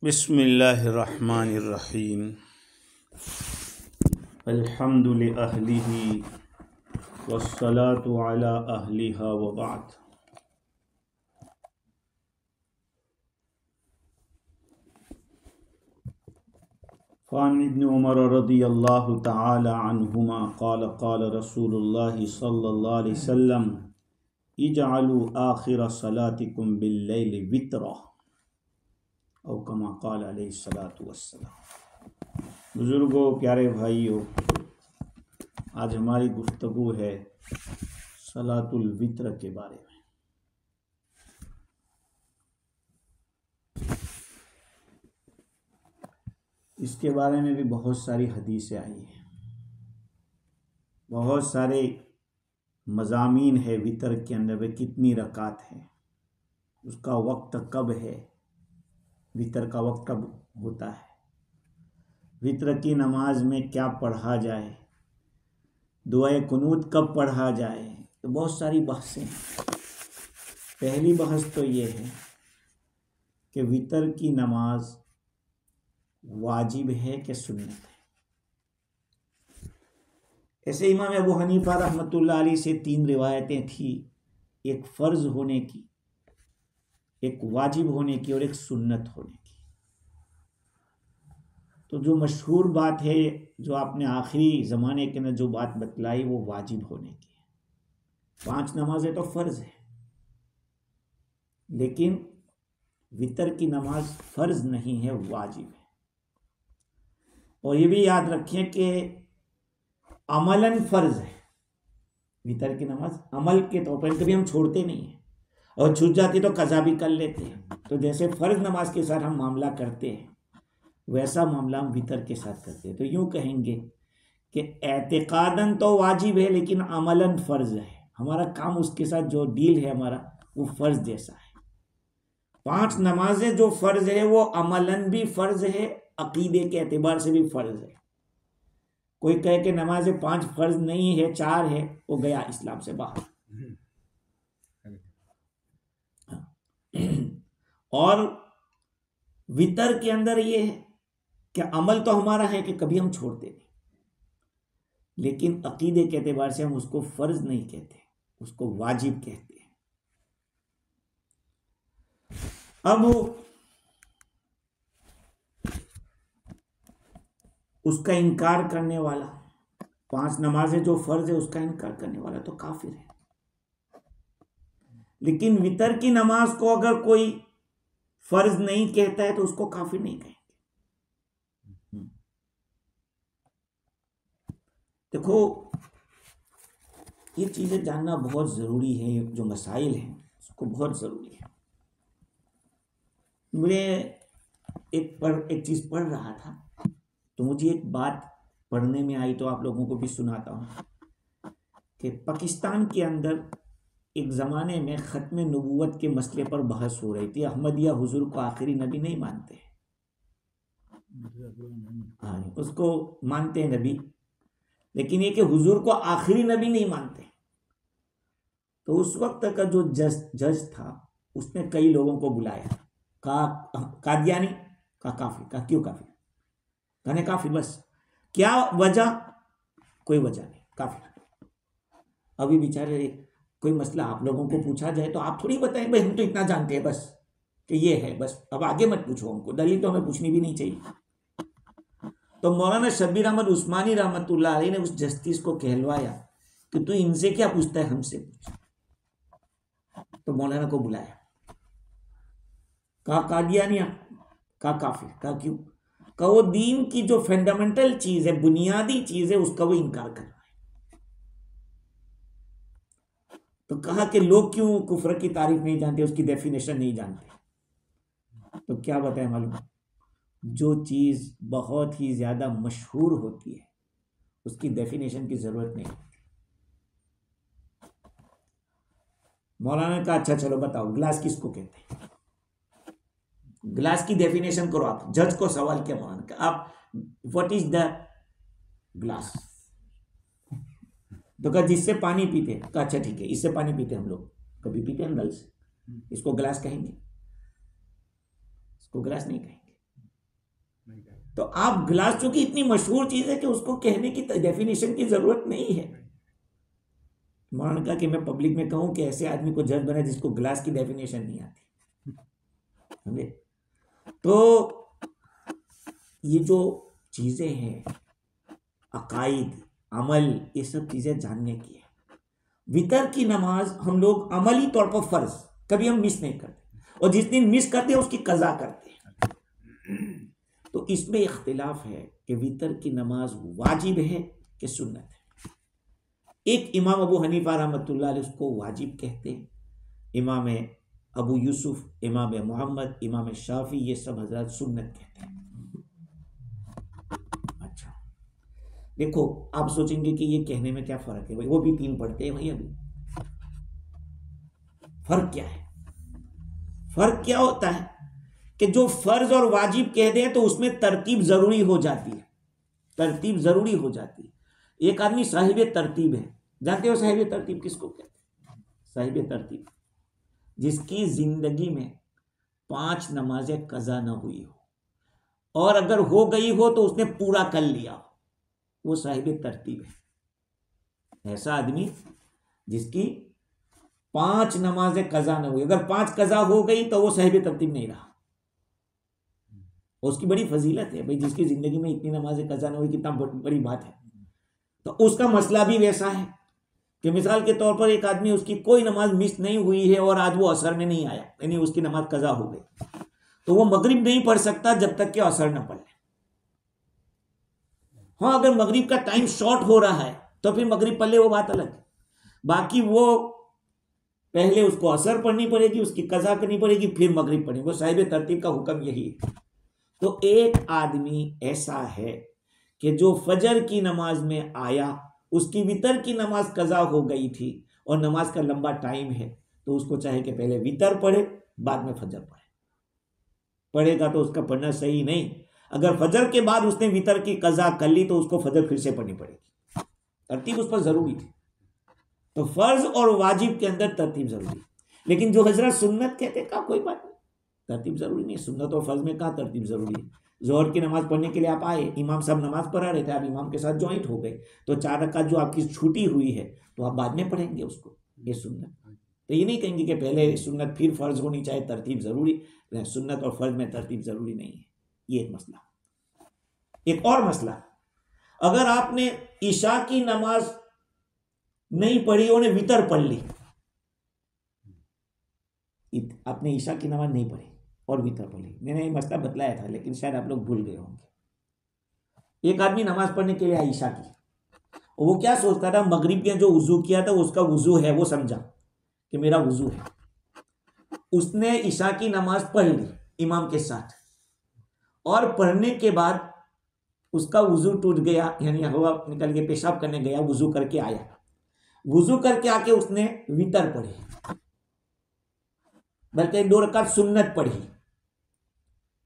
बिस्मिल्लाहिर्रहमानिर्रहीम। अल्हम्दुलिल्लाहि वस्सलातु अला अहलिहा व बाद। फ़ान इब्न उमर रज़ियल्लाहु तआला अन्हुमा क़ाल क़ाल रसूलुल्लाहि सल्लल्लाहु अलैहि वसल्लम इजअलू आखिर सलातिकुम बिल्लैलि वित्रा औ कमा क़ाल अलैहिस्सलातु वस्सलाम। बुज़ुर्गों, प्यारे भाइयों, आज हमारी गुफ्तगू है सलातुल वित्र के बारे में। इसके बारे में भी बहुत सारी हदीसें आई हैं, बहुत सारे मज़ामीन है। वितर के अंदर वे कितनी रकात है, उसका वक्त कब है, वितर का वक्त कब होता है, वितर की नमाज में क्या पढ़ा जाए, दुआए कुनूत कब पढ़ा जाए, तो बहुत सारी बहसें हैं। पहली बहस तो ये है कि वितर की नमाज वाजिब है कि सुन्नत है। ऐसे इमाम अबू हनीफा रहमतुल्लाह अलैह से 3 रिवायतें थी, एक फ़र्ज़ होने की, एक वाजिब होने की और एक सुन्नत होने की। तो जो मशहूर बात है, जो आपने आखिरी ज़माने के अंदर जो बात बतलाई, वो वाजिब होने की है। 5 नमाजें तो फ़र्ज़ है, लेकिन वितर की नमाज फ़र्ज़ नहीं है, वाजिब है। और ये भी याद रखें कि अमलन फ़र्ज़ है। वितर की नमाज अमल के तौर पर कभी हम छोड़ते नहीं हैं, और छूट जाती तो कज़ा भी कर लेते हैं। तो जैसे फ़र्ज़ नमाज के साथ हम मामला करते हैं, वैसा मामला हम वितर के साथ करते हैं। तो यूँ कहेंगे कि एतिक़ादन तो वाजिब है, लेकिन अमलन फ़र्ज़ है। हमारा काम उसके साथ जो डील है हमारा, वो फ़र्ज़ जैसा है। 5 नमाजें जो फ़र्ज़ है वो अमलन भी फ़र्ज़ है, अक़ीदे के एतबार से भी फ़र्ज़ है। कोई कहे कि नमाज़ें 5 फ़र्ज़ नहीं है, 4 है, वो गया इस्लाम से बाहर। और वितर के अंदर ये है कि अमल तो हमारा है कि कभी हम छोड़ते नहीं, लेकिन अक़ीदे के एतबार से हम उसको फ़र्ज़ नहीं कहते, उसको वाजिब कहते हैं। अब उसका इनकार करने वाला, 5 नमाजें जो फ़र्ज़ है उसका इनकार करने वाला तो काफिर है। लेकिन वितर की नमाज को अगर कोई फ़र्ज़ नहीं कहता है तो उसको काफिर नहीं कहेंगे। देखो, ये चीज़ें जानना बहुत ज़रूरी है, जो मसाइल हैं उसको बहुत ज़रूरी है। मुझे एक चीज़ पढ़ रहा था, तो मुझे एक बात पढ़ने में आई, तो आप लोगों को भी सुनाता हूँ कि पाकिस्तान के अंदर एक ज़माने में ख़त्म नबूवत के मसले पर बहस हो रही थी। अहमदिया हुजूर को आखिरी नबी नहीं मानते, हाँ, उसको मानते हैं नबी, लेकिन ये कि हुजूर को आखिरी नबी नहीं मानते। तो उस वक्त का जो जज था, उसने कई लोगों को बुलाया, कहा कादियानी, कहा काफिर, कहा क्यों काफिर, कहने काफिर, बस क्या वजह, कोई वजह नहीं, काफिर। अभी बेचारे कोई मसला आप लोगों को पूछा जाए तो आप थोड़ी बताएं भाई हम तो इतना जानते हैं बस कि ये है, बस अब आगे मत पूछो हमको, दलील तो हमें पूछनी भी नहीं चाहिए। तो मौलाना शब्बीर अहमद उस्मानी रहमतुल्लाह अलैह ने उस जस्टिस को कहलवाया कि तू इनसे क्या पूछता है, हमसे पूछ। तो मौलाना को बुलाया, कहा कादियानिया, कहा काफिर, कहा क्यों, कहा वो दीन की जो फंडामेंटल चीज है, बुनियादी चीज है, उसका वो इनकार कर रहा है। तो कहा कि लोग क्यों कुफ्र की तारीफ नहीं जानते, उसकी डेफिनेशन नहीं जानते। तो क्या बताएं मालूम, जो चीज बहुत ही ज्यादा मशहूर होती है उसकी डेफिनेशन की जरूरत नहीं होती। मौलाना ने कहा अच्छा चलो बताओ ग्लास किसको कहते हैं, ग्लास की डेफिनेशन करो। आप जज को सवाल किया मौलाना का, आप व्हाट इज द ग्लास, तो कहा जिससे पानी पीते। कहा अच्छा ठीक है, इससे पानी पीते हम लोग, कभी पीते हैं नल से, इसको ग्लास कहेंगे, इसको ग्लास नहीं कहेंगे। तो आप गिलास, चूंकि इतनी मशहूर चीज है कि उसको कहने की डेफिनेशन की जरूरत नहीं है। मान का कि मैं पब्लिक में कहूं कि ऐसे आदमी को जज बना जिसको गिलास की डेफिनेशन नहीं आती, समझे? तो ये जो चीजें हैं, अकाइद, अमल, ये सब चीजें जानने की है। वितर की नमाज हम लोग अमली तौर पर फर्ज कभी हम मिस नहीं करते, और जिस दिन मिस करते हैं उसकी कज़ा करते हैं। तो इसमें इख्तिलाफ है कि वितर की नमाज वाजिब है कि सुन्नत है। एक इमाम अबू हनीफा रहमतुल्लाह अलैह उसको वाजिब कहते हैं, इमाम अबू यूसुफ, इमाम मोहम्मद, इमाम शाफी, ये सब हजरत सुन्नत कहते हैं। अच्छा, देखो आप सोचेंगे कि ये कहने में क्या फर्क है भाई, वो भी 3 पढ़ते हैं भाई। अभी फर्क क्या है? फर्क क्या होता है कि जो फर्ज और वाजिब कह दें तो उसमें तरतीब जरूरी हो जाती है, तरतीब जरूरी हो जाती है। एक आदमी साहिब तरतीब है, जानते हो साहिब तरतीब किसको कहते हैं? साहिब तरतीब जिसकी जिंदगी में 5 नमाजें कज़ा ना हुई हो, और अगर हो गई हो तो उसने पूरा कर लिया हो, वो साहिब तरतीब है। ऐसा आदमी जिसकी 5 नमाजें कज़ा ना हुई, अगर 5 कज़ा हो गई तो वो साहिब तरतीब नहीं रहा। उसकी बड़ी फजीलत है भाई, जिसकी जिंदगी में इतनी नमाजें कज़ा ना हुई, कितना बड़ी बात है। तो उसका मसला भी वैसा है कि मिसाल के तौर पर एक आदमी, उसकी कोई नमाज मिस नहीं हुई है और आज वो असर में नहीं आया, यानी उसकी नमाज कज़ा हो गई, तो वो मगरिब नहीं पढ़ सकता जब तक कि असर न पढ़ ले। हाँ, अगर मगरिब का टाइम शॉर्ट हो रहा है तो फिर मगरिब पढ़ ले, वो बात अलग। बाकी वो पहले उसको असर पढ़नी पड़ेगी, उसकी कज़ा करनी पड़ेगी, फिर मगरिब पढ़नी। वो साहिब तरतीब का हुक्म यही है। तो एक आदमी ऐसा है कि जो फजर की नमाज में आया, उसकी वितर की नमाज कज़ा हो गई थी और नमाज का लंबा टाइम है, तो उसको चाहे कि पहले वितर पढ़े बाद में फजर पढ़े। पढ़ेगा तो उसका पढ़ना सही नहीं। अगर फजर के बाद उसने वितर की कज़ा कर ली तो उसको फजर फिर से पढ़नी पड़ेगी, तरतीब उस पर जरूरी थी। तो फर्ज और वाजिब के अंदर तरतीब जरूरी, लेकिन जो हजरत सुन्नत कहते हैं, कहा कोई बात नहीं, तरतीब जरूरी नहीं। सुन्नत और फर्ज में कहा तरतीब जरूरी है। जोहर की नमाज पढ़ने के लिए आप आए, इमाम साहब नमाज पढ़ा रहे थे, आप इमाम के साथ ज्वाइंट हो गए, तो 4 रकात जो आपकी छूटी हुई है तो आप बाद में पढ़ेंगे उसको, ये सुन्नत। तो ये नहीं कहेंगे कि पहले सुन्नत फिर फर्ज होनी चाहिए, तरतीब जरूरी। सुन्नत और फर्ज में तरतीब जरूरी नहीं है। ये एक मसला। एक और मसला, अगर आपने ईशा की नमाज नहीं पढ़ी, उन्हें वितर पढ़ ली, आपने ईशा की नमाज नहीं पढ़ी और वितर पढ़ी, मैंने ये मसला बतलाया था लेकिन शायद आप लोग भूल गए होंगे। एक आदमी नमाज पढ़ने के लिए आया ईशा की, और वो क्या सोचता था, मगरिब के जो वुजू किया था उसका वुजू है, वो समझा कि मेरा वुजू है। उसने ईशा की नमाज पढ़ ली इमाम के साथ, और पढ़ने के बाद उसका वुजू टूट गया, यानी हवा निकल के पेशाब करने गया, वुजू करके आया, वुजू करके आके उसने वितर पढ़ी, बल्कि 2 रकात सुन्नत पढ़ी।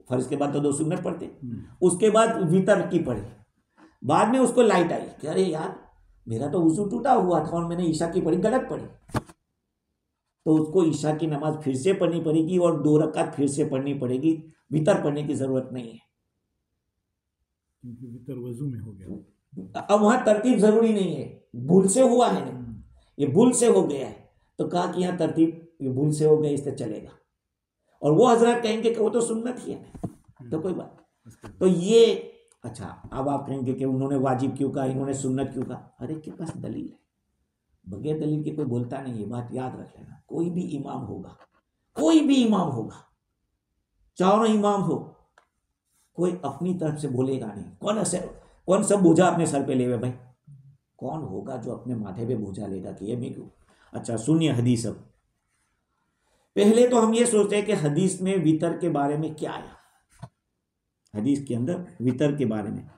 फर्ज के बाद तो 2 सुन्नत पढ़ते, उसके बाद वितर की पढ़ी। बाद में उसको लाइट आई कि अरे यार, मेरा तो वुजू टूटा हुआ था और मैंने ईशा की पढ़ी, गलत पढ़ी। तो उसको ईशा की नमाज फिर से पढ़नी पड़ेगी और 2 रकात फिर से पढ़नी पड़ेगी, वितर पढ़ने की जरूरत नहीं है, क्योंकि वितर वजू में हो गया। अब वहां तरतीब जरूरी नहीं है, भूल से हुआ है ना, ये भूल से हो गया है, तो कहा कि यहाँ तरतीब ये भूल से हो गया, इससे चलेगा। और वो हजरत कहेंगे कि वो तो सुन्नत ही है, तो कोई बात। तो ये अच्छा, अब आप कहेंगे कि उन्होंने वाजिब क्यों कहा, इन्होंने सुन्नत क्यों कहा? अरे के पास दलील है, बगैर दलील के कोई बोलता नहीं है, बात याद रख लेना। कोई भी इमाम होगा, कोई भी इमाम होगा, चारों इमाम हो, कोई अपनी तरफ से बोलेगा नहीं। कौन सब बोझा अपने सर पे लेवे भाई? कौन होगा जो अपने माथे पे बोझा लेगा कि ये मैं क्यों? अच्छा सुनिए हदीस। अब पहले तो हम ये सोचते हैं कि हदीस में वितर के बारे में क्या आया, हदीस के अंदर वितर के बारे में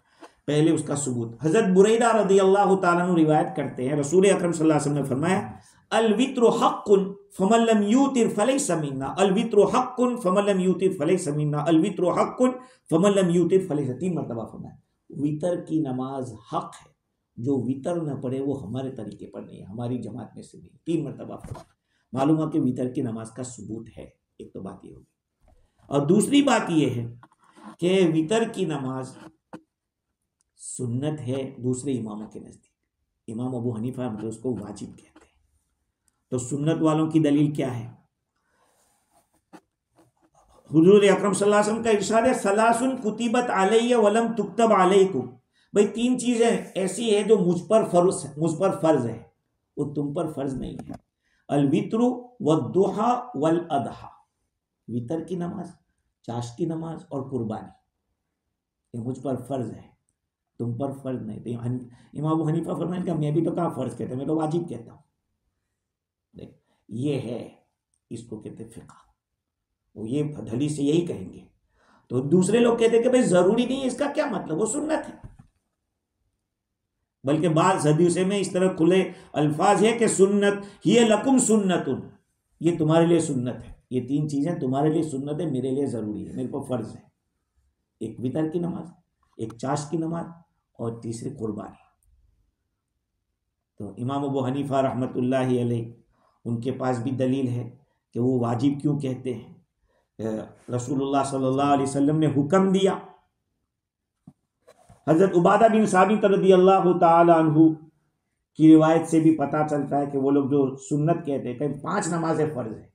पहले उसका सबूत। हजरत बुरैदा रज़ी अल्लाह ताला अन्हु रिवायत करते हैं, रसूल अकरम सल्लल्लाहु अलैहि वसल्लम ने फरमाया, अल वित्रो हक्कुन फमन लम यूतिर फलैसा मिन्ना, अल वित्रो हक्कुन फमन लम यूतिर फलैसा मिन्ना, अल वित्रो हक्कुन फमन लम यूतिर फलैसा। 3 मरतबा फरमाया, वितर की नमाज हक है, जो वितर न पढ़े वो हमारे तरीके पर नहीं है, हमारी जमात में से नहीं। 3 मरतबा फरमाया, मालूम है कि वितर की नमाज का सबूत है। एक तो बात ये होगी, और दूसरी बात ये है कि वितर की नमाज सुन्नत है दूसरे इमामों के नजदीक, इमाम अबू हनीफा मतलब उसको वाजिब कहते हैं। तो सुन्नत वालों की दलील क्या है? हुजूर अकरम सल्लल्लाहु अलैहि वसल्लम का इरशाद है, सलासुन कुतिबत अलैया वलम तुक्तब अलैकुम। भाई 3 चीजें ऐसी है जो मुझ पर फर्ज है, वो तुम पर फर्ज नहीं है। अल वित्रु वद्दुहा वल अदहा, वितर की नमाज, चाश की नमाज और कुर्बानी, ये मुझ पर फर्ज है, तुम पर फर्ज नहीं। तो इमाम अबू हनीफा फरमाते हैं मैं भी तो कहाँ फर्ज कहता, मैं तो वाजिब कहता हूँ। देख ये है, इसको कहते फिक़ह, वो ये हदीस से यही कहेंगे। तो दूसरे लोग कहते हैं कि भाई जरूरी नहीं है, इसका क्या मतलब, वो सुन्नत है। बल्कि बाद हदीसों में इस तरह खुले अल्फाज है कि सुन्नत हिय लकुम सुन्नतुन, ये तुम्हारे लिए सुन्नत है, ये 3 चीजें तुम्हारे लिए सुन्नत है, मेरे लिए जरूरी है, मेरे पर फर्ज है। एक वितर की नमाज, एक चाश की नमाज और तीसरी कुर्बानी। तो इमाम अबू हनीफा रहमतुल्लाहि अलैह उनके पास भी दलील है कि वो वाजिब क्यों कहते हैं। रसूलुल्लाह सल्लल्लाहु अलैहि वसल्लम ने हुक्म दिया, हजरत उबादा बिन साबित रदियल्लाहु ताला अन्हु की रिवायत से भी पता चलता है कि वो लोग जो सुन्नत कहते हैं, कहीं 5 नमाजें फर्ज है,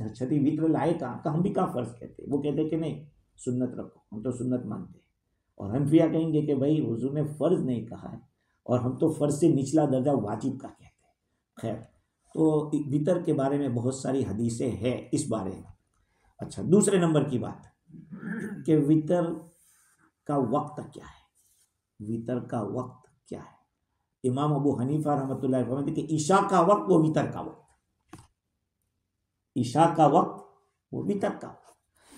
छठी वित्र लाए कहाँ का, हम भी कहाँ फर्ज कहते हैं। वो कहते हैं कि नहीं सुन्नत रखो, हम तो सुन्नत मानते हैं। और हनफिया कहेंगे कि भाई हुजूर ने फर्ज नहीं कहा है, और हम तो फर्ज से निचला दर्जा वाजिब का कहते हैं। खैर, तो वितर के बारे में बहुत सारी हदीसें हैं इस बारे में। अच्छा, दूसरे नंबर की बात कि वितर का वक्त क्या है, वितर का वक्त क्या है। इमाम अबू हनीफा रहमतुल्लाह अलैह फरमाते कि ईशा का वक्त वो वितर का वक्त, ईशा का वक्त वो वितर का वक्त।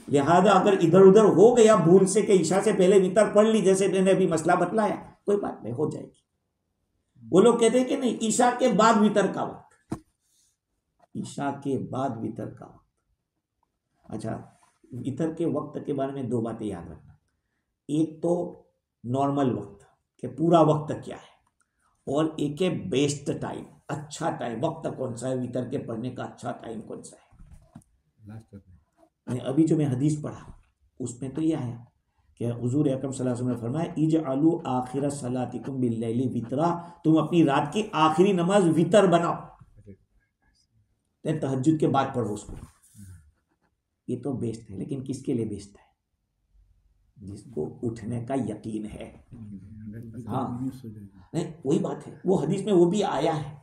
लिहाजा अगर इधर उधर हो गया भूल से कि ईशा से पहले वितर पढ़ ली, जैसे मैंने अभी मसला बतलाया, कोई बात नहीं, हो जाएगी। वो लोग कहते हैं कि नहीं, ईशा के बाद वितर का वक्त, ईशा के बाद वितर का वक्त। अच्छा, वितर के वक्त के बारे में 2 बातें याद रखना। एक तो नॉर्मल वक्त कि पूरा वक्त क्या है, और एक है बेस्ट टाइम, अच्छा टाइम, वक्त कौन सा है वितर के पढ़ने का, अच्छा टाइम कौन सा है। अभी जो मैं हदीस पढ़ा उसमें तो यह आया कि हुजूर अकरम सल्लल्लाहु अलैहि वसल्लम ने फरमाया, इजअलू आखिर सलातिकुम बिल्लैली वितरा, तुम अपनी रात की आखिरी नमाज वितर बनाओ, तहज्जुद के बाद पढ़ो उसको। ये तो बेस्ट है, लेकिन किसके लिए बेस्ट है? जिसको उठने का यकीन है। हाँ नहीं, वही बात है, वो हदीस में वो भी आया है।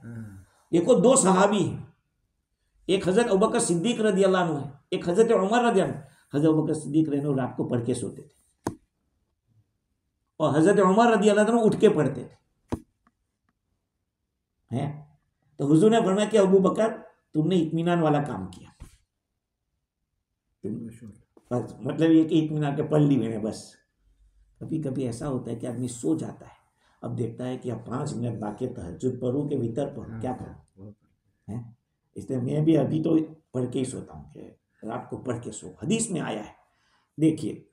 देखो 2 सहाबी हैं, एक हजरत अबू बकर सिद्दीक रदियल्लाहु अन्हु है, एक हजरत उमर रदियल्लाहु अन्हु। हजरत अबू बकर सिद्दीक रहने रात को पढ़ के सोते थे, और हजरत उमर रदियल्लाहु अन्हु उठ के पढ़ते थे हैं। तो हुजूर ने फरमाया कि अबू बकर तुमने इत्मीनान वाला काम किया, बस मतलब ये कि इत्मीनान के पढ़ ली मैंने बस। कभी कभी ऐसा होता है कि आदमी सो जाता है, अब देखता है कि अब 5 मिनट बाकी तहज्जुद पढ़ूं कि वितर पढ़ूं, क्या करूं है। इसलिए मैं भी अभी तो पढ़ के ही सोता हूं कि रात को पढ़ के सो। हदीस में आया है, देखिए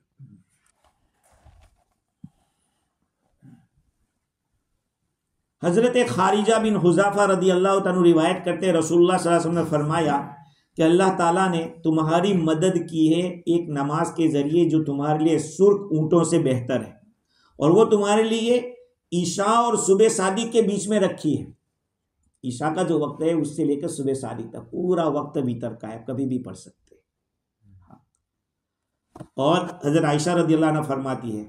हजरत खारिजा बिन हुज़ाफा रदियल्लाहु तआला रिवायत करते रसूलुल्लाह सल्लल्लाहु अलैहि वसल्लम ने फरमाया कि अल्लाह ताला ने तुम्हारी मदद की है एक नमाज के जरिए जो तुम्हारे लिए सुर्ख ऊंटों से बेहतर है, और वो तुम्हारे लिए ईशा और सुबह सादिक के बीच में रखी है। ईशा का जो वक्त है उससे लेकर सुबह सादिक तक पूरा वक्त वितर का है, कभी भी पढ़ सकते हैं। और हजरत आयशा रदियल्लाहु अन्हा फरमाती है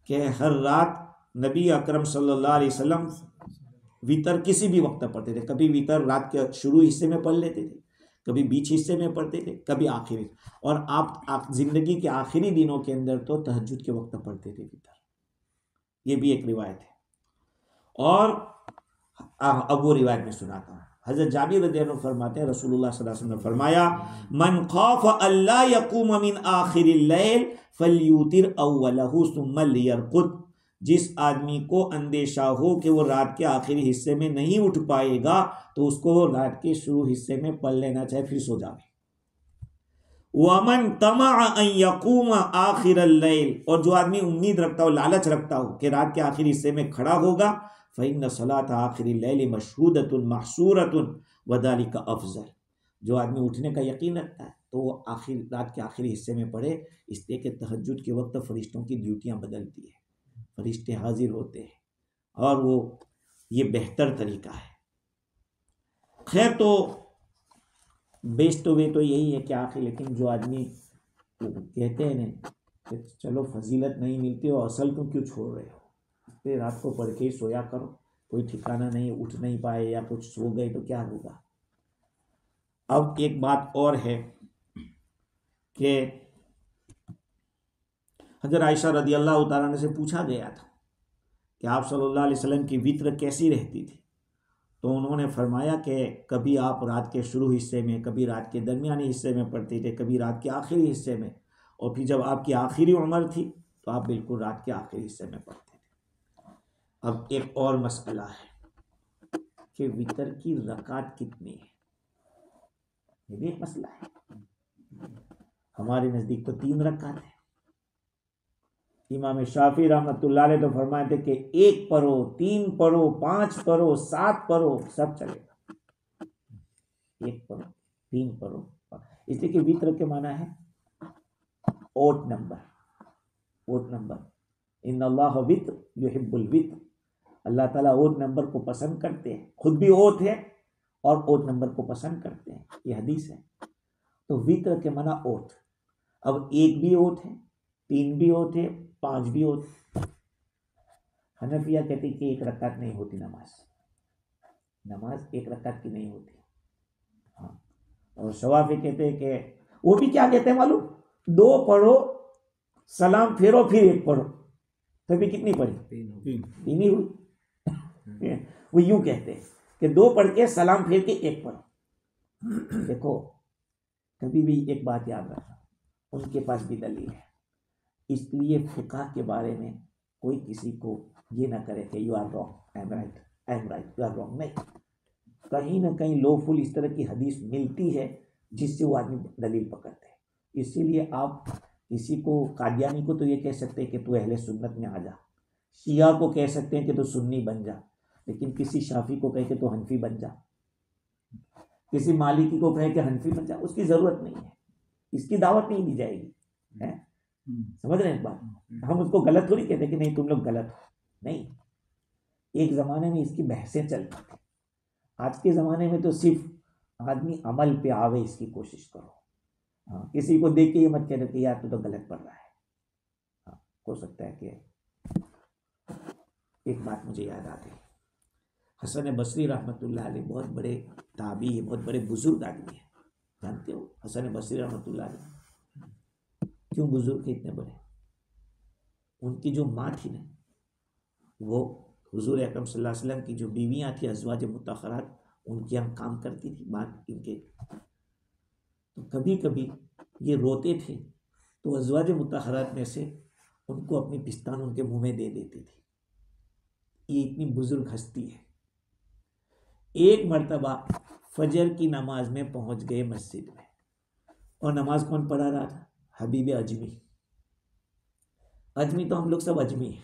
कि हर रात नबी अकरम सल्लल्लाहु अलैहि वसल्लम वितर किसी भी वक्त पढ़ते थे। कभी वितर रात के शुरू हिस्से में पढ़ लेते थे, कभी बीच हिस्से में पढ़ते थे, कभी आखिरी, और आप जिंदगी के आखिरी दिनों के अंदर तो तहज्जुद के वक्त पढ़ते थे वितर। ये भी एक रिवायत है। और अब वो रिवायत में सुनाता हूँ। हजरत जाबिर रज़ियल्लाहु अन्हु फरमाते हैं रसूलुल्लाह सल्लल्लाहु अलैहि वसल्लम ने फरमाया, मन खौफ अल्ला यकूम मिन आखिरिल लैल फलयूतिर अव्वलहु सुम्मा लियरकुद, जिस आदमी को अंदेशा हो कि वो रात के आखिरी हिस्से में नहीं उठ पाएगा तो उसको रात के शुरू हिस्से में पढ़ लेना चाहिए, फिर सो जावे। वमन तमा अन यकूम आखिरल लैल, और जो आदमी उम्मीद रखता हो, लालच रखता हो कि रात के आखिरी हिस्से में खड़ा होगा, फ़इन्न सलात आखिरिल लैल मशहूदतुन महसूरतुन वदालिका अफजल, जो आदमी उठने का यकीन रखता है तो वो आखिर रात के आखिरी हिस्से में पढ़े, इसलिए कि तहज्जुद के वक्त फरिश्तों की ड्यूटियां बदलती है, फरिश्ते हाजिर होते हैं और वो ये बेहतर तरीका है। खैर तो बेस्ट तो वे तो यही है कि आखिर, लेकिन जो आदमी कहते हैं ना कि चलो फजीलत नहीं मिलती हो, असल तुम क्यों छोड़ रहे हो, इतने रात को पढ़ के ही सोया करो, कोई ठिकाना नहीं, उठ नहीं पाए या कुछ सो गए तो क्या होगा। अब एक बात और है कि हज़रत आयशा रदी अल्लाह तआला अन्हा से पूछा गया था कि आप सल्लल्लाहु अलैहि वसल्लम की वित्र कैसी रहती थी, तो उन्होंने फरमाया कि कभी आप रात के शुरू हिस्से में, कभी रात के दरमियानी हिस्से में पढ़ते थे, कभी रात के आखिरी हिस्से में, और फिर जब आपकी आखिरी उम्र थी तो आप बिल्कुल रात के आखिरी हिस्से में पढ़ते थे। अब एक और मसला है कि वितर की रकात कितनी है, ये भी एक मसला है। हमारे नज़दीक तो 3 रकात है। इमाम शाफी रहमतुल्लाह अलैह तो फरमाते थे कि 1 पढ़ो, 3 पढ़ो, 5 पढ़ो, 7 पढ़ो, सब चलेगा। 1 पढ़ो, 3 पढ़ो, इसलिए कि वित्र के माना है ओड नंबर, ओड नंबर। इन्नल्लाह वित्र युहिब्बुल वित्र, अल्लाह ताला ओड नंबर को पसंद करते हैं, खुद भी ओड है और ओड नंबर को पसंद करते हैं, ये हदीस है। तो वित्र के माना ओड। अब 1 भी ओड है, 3 भी ओड है, 5 भी ओड। हनफिया कहती कि 1 रकात नहीं होती नमाज, नमाज 1 रकात की नहीं होती। हाँ, और शवाफी कहते हैं कि वो भी क्या कहते हैं मालूम, 2 पढ़ो, सलाम फेरो, फिर 1 पढ़ो, तो भी कितनी पढ़ी, 3 ही हुई। वो यूं कहते हैं कि 2 पढ़ के सलाम फेर के 1 पढ़ो। देखो कभी भी एक बात याद रखना, उनके पास भी दलील है, इसलिए फिक़ह के बारे में कोई किसी को ये ना करे कि you are wrong, I am right, I am right, you are wrong. नहीं, कहीं ना कहीं लोफुल इस तरह की हदीस मिलती है जिससे वो आदमी दलील पकड़ते हैं। इसीलिए आप किसी को, कादियानी को तो ये कह सकते हैं कि तू अहले सुन्नत में आ जा, शिया को कह सकते हैं कि तू सुन्नी बन जा, लेकिन किसी शाफी को कहे कि तू हनफी बन जा, किसी मालिकी को कहे कि हनफी बन जा, उसकी ज़रूरत नहीं है, इसकी दावत नहीं दी जाएगी। है, समझ रहे हैं इस बात। हम उसको गलत थोड़ी कहते कि नहीं तुम लोग गलत हो, नहीं। एक ज़माने में इसकी बहसें चलती थी, आज के ज़माने में तो सिर्फ आदमी अमल पे आवे इसकी कोशिश करो। हाँ, किसी को देख के ये मत कह रहे कि यार तू तो गलत पढ़ रहा है। हाँ, हो सकता है कि एक बात मुझे याद आ गई, हसन बसरी रहमतुल्लाह अलैह बहुत बड़े ताबी है, बहुत बड़े बुजुर्ग आदमी है, जानते हो हसन बसरी रहमतुल्लाह अलैह क्यों बुजुर्ग थे इतने बड़े। उनकी जो माँ थी ना, वो हुजूर अकरम सल्लल्लाहु अलैहि वसल्लम की जो बीवियाँ थी अज़वाज मुतहहरात, उनके यहाँ काम करती थी बात इनके। तो कभी कभी ये रोते थे तो अज़वाज मुतहहरात में से उनको अपनी पिस्तान उनके मुंह में दे देती थी। ये इतनी बुजुर्ग हस्ती है। एक मर्तबा फजर की नमाज में पहुंच गए मस्जिद में, और नमाज कौन पढ़ा रहा था, हबीब अजमी। अजमी तो हम लोग सब अजमी हैं,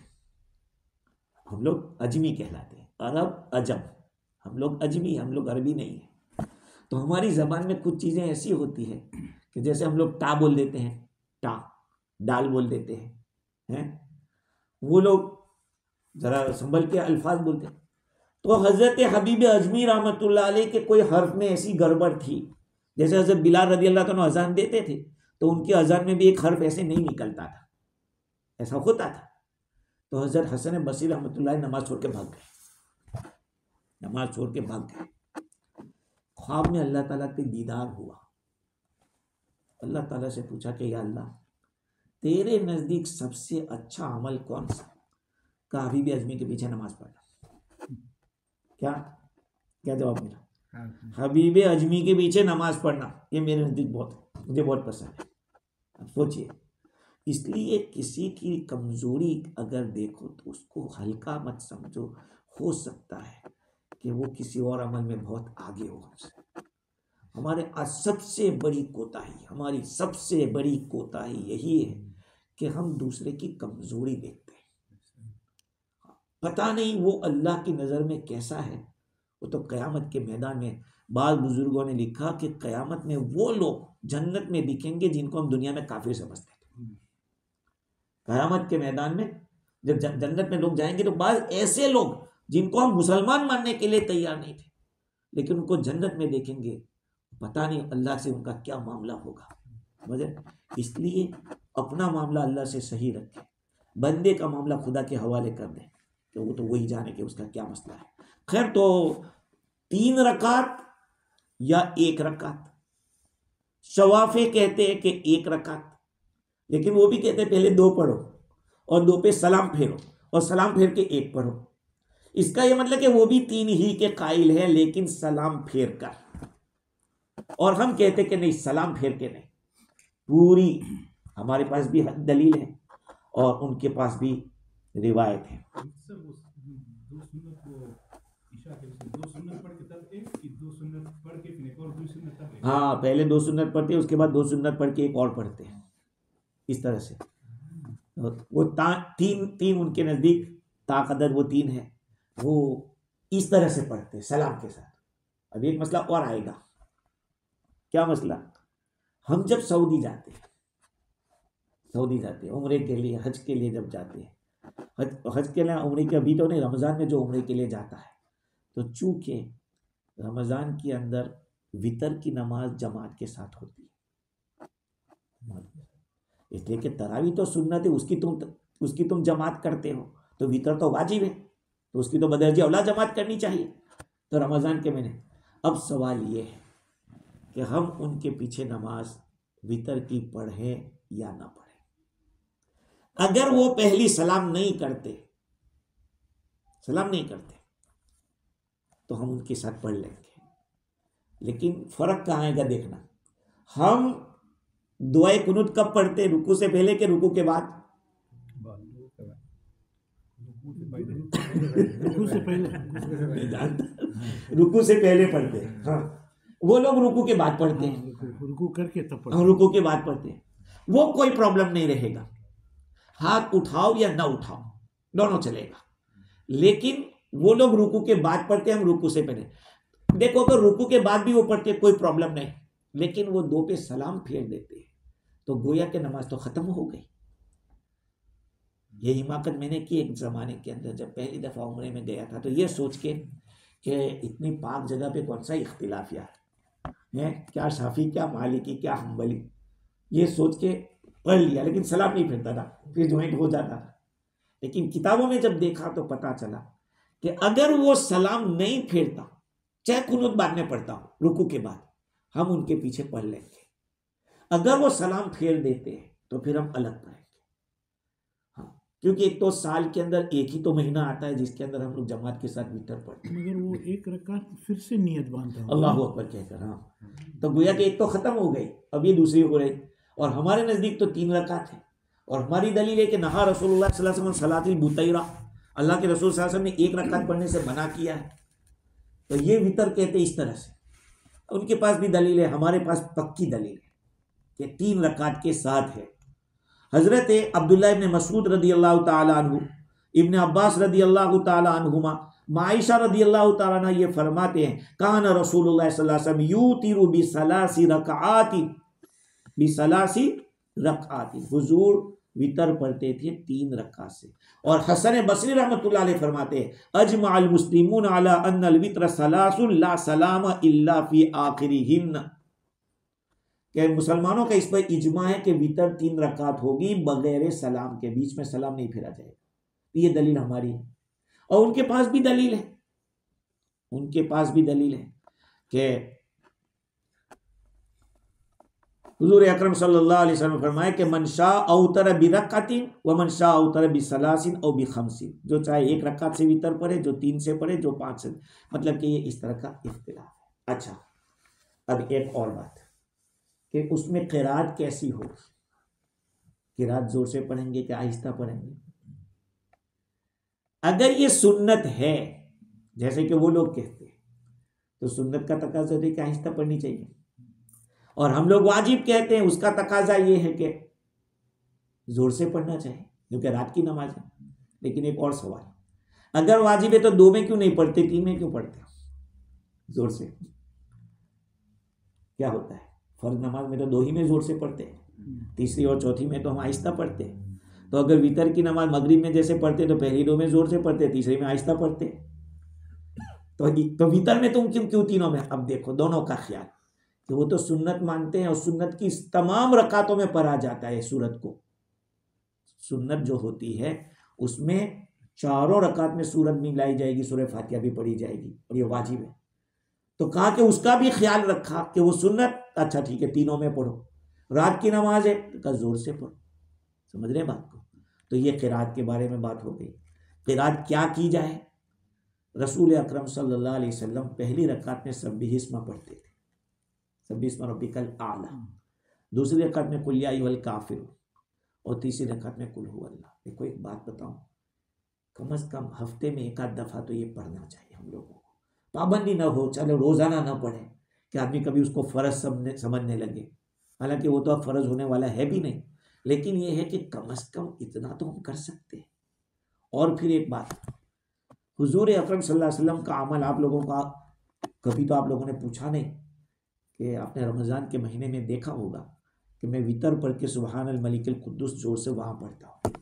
हम लोग अजमी कहलाते हैं, अरब अजम, हम लोग अजमी, हम लोग अरबी नहीं है। तो हमारी ज़बान में कुछ चीज़ें ऐसी होती है कि जैसे हम लोग टा बोल देते हैं, टा, डाल बोल देते हैं, वो लोग ज़रा संभल के अल्फाज बोलते हैं। तो हज़रत हबीब अजमी रहमतुल्लाह अलैह के कोई हर्फ में ऐसी गड़बड़ थी, जैसे हज़रत बिलाल रज़ी अल्लाह तआला अजान देते थे तो उनकी अजान में भी एक हर्फ ऐसे नहीं निकलता था, ऐसा होता था। तो हज़रत हसन बसरी रहमतुल्लाह नमाज छोड़ के भाग गए, नमाज छोड़ के भाग गए। ख्वाब में अल्लाह ताला के दीदार हुआ। अल्लाह ताला से पूछा कि या अल्लाह, तेरे नज़दीक सबसे अच्छा अमल कौन सा? कहा हबीब अजमी के पीछे नमाज पढ़ना। क्या क्या जवाब मिला? हबीब अजमी के पीछे नमाज पढ़ना, ये मेरे नज़दीक मुझे बहुत पसंद है। अब सोचिए, इसलिए किसी की कमज़ोरी अगर देखो तो उसको हल्का मत समझो, हो सकता है कि वो किसी और अमल में बहुत आगे हो हमसे। हमारे आज सबसे बड़ी कोताही, हमारी सबसे बड़ी कोताही यही है कि हम दूसरे की कमज़ोरी देखते हैं। पता नहीं वो अल्लाह की नज़र में कैसा है, वो तो क़यामत के मैदान में, बाद बुजुर्गों ने लिखा कि क़यामत में वो लोग जन्नत में दिखेंगे जिनको हम दुनिया में काफिर समझते थे। क़यामत के मैदान में जब जन्नत में लोग जाएंगे तो बाद ऐसे लोग जिनको हम मुसलमान मानने के लिए तैयार नहीं थे, लेकिन उनको जन्नत में देखेंगे, पता नहीं अल्लाह से उनका क्या मामला होगा। मगर इसलिए अपना मामला अल्लाह से सही रखें, बंदे का मामला खुदा के हवाले कर दें कि वो तो वही जाने कि उसका क्या मसला है। खैर, तो 3 रकात या 1 रकात, शवाफे कहते हैं कि 1 रकात, लेकिन वो भी कहते हैं पहले 2 पढ़ो और 2 पे सलाम फेरो और सलाम फेर के 1 पढ़ो। इसका ये मतलब कि वो भी 3 ही के कायल है, लेकिन सलाम फेर कर। और हम कहते कि नहीं, सलाम फेर के नहीं, पूरी हमारे पास भी दलील है और उनके पास भी रिवायत है। हाँ, पहले 2 सुन्नत पढ़ते हैं, उसके बाद 2 सुन्नत पढ़ के 1 और पढ़ते हैं, इस तरह से। वो तीन उनके नजदीक ताकदर वो 3 है, वो इस तरह से पढ़ते हैं सलाम के साथ। अब एक मसला और आएगा। क्या मसला? हम जब सऊदी जाते हैं उम्रे के लिए, हज के लिए जब जाते हैं, हज के लिए उम्रे के, अभी तो नहीं, रमज़ान में जो उम्रे के लिए जाता है, तो चूंकि रमज़ान के अंदर वितर की नमाज जमात के साथ होती है, इसलिए कि तरावी तो सुन्नत है, उसकी तुम जमात करते हो, तो वितर तो वाजिब है, तो उसकी तो बदर्जे औला जमात करनी चाहिए। तो रमज़ान के महीने, अब सवाल ये है कि हम उनके पीछे नमाज वितर की पढ़ें या ना पढ़ें। अगर वो पहली सलाम नहीं करते तो हम उनके साथ पढ़ लेंगे, लेकिन फर्क कहाँ आएगा देखना। हम दुआए कुनूत कब पढ़ते? रुकू से पहले के रुकू के बाद? रुकू से पहले पढ़ते हैं। हाँ, वो लोग रुकू के बाद पढ़ते हैं, रुकू करके तब पढ़ते हैं, रुकू के बाद पढ़ते हैं। वो कोई प्रॉब्लम नहीं रहेगा, हाथ उठाओ या ना उठाओ दोनों चलेगा, लेकिन वो लोग रुकू के बाद पढ़ते हैं, हम रुकू से पहले। देखो, तो रुकू के बाद भी वो पढ़ते, कोई प्रॉब्लम नहीं, लेकिन वो 2 पे सलाम फेर देते हैं, तो गोया के नमाज तो खत्म हो गई। ये हिमाकत मैंने की एक ज़माने के अंदर, जब पहली दफ़ा उम्रे में गया था, तो ये सोच के कि इतनी पाक जगह पे कौन सा इख्तिलाफ यार है, क्या शाफी, क्या मालिकी, क्या हम्बली, ये सोच के पढ़ लिया, लेकिन सलाम नहीं फिरता था, फिर ज्वाइंट हो जाता था। लेकिन किताबों में जब देखा तो पता चला कि अगर वो सलाम नहीं फेरता, चाहे कुनूत बाद में पढ़ता हो रुकू के बाद, हम उनके पीछे पढ़ लेंगे। अगर वो सलाम फेर देते हैं तो फिर हम अलग पढ़ेंगे। हाँ, क्योंकि एक तो साल के अंदर एक ही तो महीना आता है जिसके अंदर हम लोग जमात के साथ वितर पढ़ते हैं। मगर वो 1 रकात फिर से नियत बांधता है, अल्लाह अकबर कहकर। हाँ, तो गोया कि एक तो खत्म हो गई, अब ये दूसरी हो रही, और हमारे नजदीक तो 3 रकात है। और हमारी दलील है कि नहा रसूलुल्लाह सल्लल्लाहु अलैहि वसल्लम सलातिल बुतैरा, अल्लाह के रसूल सल्लल्लाहु अलैहि वसल्लम ने 1 रकात पढ़ने से मना किया है। तो ये वितर कहते इस तरह से। उनके पास भी दलील है, हमारे पास पक्की दलील है कि 3 रकात के साथ है। हजरत अब्दुल्लाह इब्न मसूद रदी अल्लाह ताला अन्हु, इब्न अब्बास रदी अल्लाह ताला अन्हुमा, माइशा रदी अल्लाह ताला अन्हा ये फरमाते हैं, कान रसूलुल्लाह सल्लल्लाहु अलैहि वसल्लम यूतिरु बिसलासी रकात, हुजूर वितर पढ़ते थे 3 रकात से। और हसन बसरी रहमतुल्लाह अलैह फरमाते हैं, अजमअल मुस्लिमून अला अन्नल वित्र सलासुल ला सलाम इल्ला फी आखिरिहिन, कि मुसलमानों का इस पर इजमा है कि वितर 3 रकात होगी बगैर सलाम के, बीच में सलाम नहीं फेरा जाएगा। ये दलील हमारी है, और उनके पास भी दलील है, कि हुजूर अकरम सल्लल्लाहु अलैहि वसल्लम फरमाए कि मन शाअ औतर बिरकातिन व मन शाअ औतर बिसलासिन औ बिखमसिन, जो चाहे 1 रकात से वितर पढ़े, जो 3 से पढ़े, जो 5 से, मतलब कि ये इस तरह का इख्तिलाफ है। अच्छा, अब एक और बात कि उसमें क़िरात कैसी होगी, क़िरात जोर से पढ़ेंगे कि आहिस्ता पढ़ेंगे? अगर ये सुन्नत है जैसे कि वो लोग कहते हैं, तो सुन्नत का तकाजा है कि आहिस्ता पढ़नी चाहिए, और हम लोग वाजिब कहते हैं, उसका तकाजा ये है कि जोर से पढ़ना चाहिए क्योंकि रात की नमाज है। लेकिन एक और सवाल, अगर वाजिब है तो 2 में क्यों नहीं पढ़ते, 3 में क्यों पढ़ते? जोर से। क्या होता है, फर्ज नमाज में तो 2 ही में जोर से पढ़ते हैं, तीसरी और चौथी में तो हम आहिस्ता पढ़ते हैं। तो अगर वितर की नमाज मगरिब में जैसे पढ़ते तो पहली 2 में जोर से पढ़ते, तीसरी में आहिस्ता पढ़ते। तो वितर में तुम क्यों तीनों में? अब देखो दोनों का ख्याल कि वो तो सुन्नत मानते हैं और सुन्नत की तमाम रकातों में पढ़ा जाता है सूरत को। सुन्नत जो होती है उसमें चारों रकात में सूरत मिलाई जाएगी, सूरह फातिहा भी पढ़ी जाएगी और ये वाजिब है। तो कहा कि उसका भी ख्याल रखा कि वो सुन्नत, अच्छा ठीक है तीनों में पढ़ो। रात की नमाज है तो कहा जोर से पढ़ो। समझ रहे बात को? तो ये क़िरात के बारे में बात हो गई। क़िरात क्या की जाए? रसूल अकरम सल्लल्लाहु अलैहि वसल्लम पहली रकात में सब्बिहिस्मा पढ़ते थे, सब्बिहिस्मा रब्बिकल आला। दूसरी रकात में कुल या अय्युहल काफिरून और तीसरी रकात में कुल हुवल्लाह। देखो एक बात बताऊं, कम से कम हफ्ते में 1 आध दफ़ा तो ये पढ़ना चाहिए हम लोगों को। पाबंदी ना हो, चलो रोज़ाना ना पढ़े कि आदमी कभी उसको फ़र्ज समझने लगे। हालांकि वो तो अब फ़र्ज होने वाला है भी नहीं, लेकिन ये है कि कम से कम इतना तो हम कर सकते हैं। और फिर एक बात, हुजूर अकरम सल्लल्लाहु अलैहि वसल्लम का अमल आप लोगों का कभी तो आप लोगों ने पूछा नहीं कि आपने रमज़ान के महीने में देखा होगा कि मैं वितर पढ़ के सुबहान अल मलिकिल कुद्दूस जोर से वहाँ पढ़ता हूँ।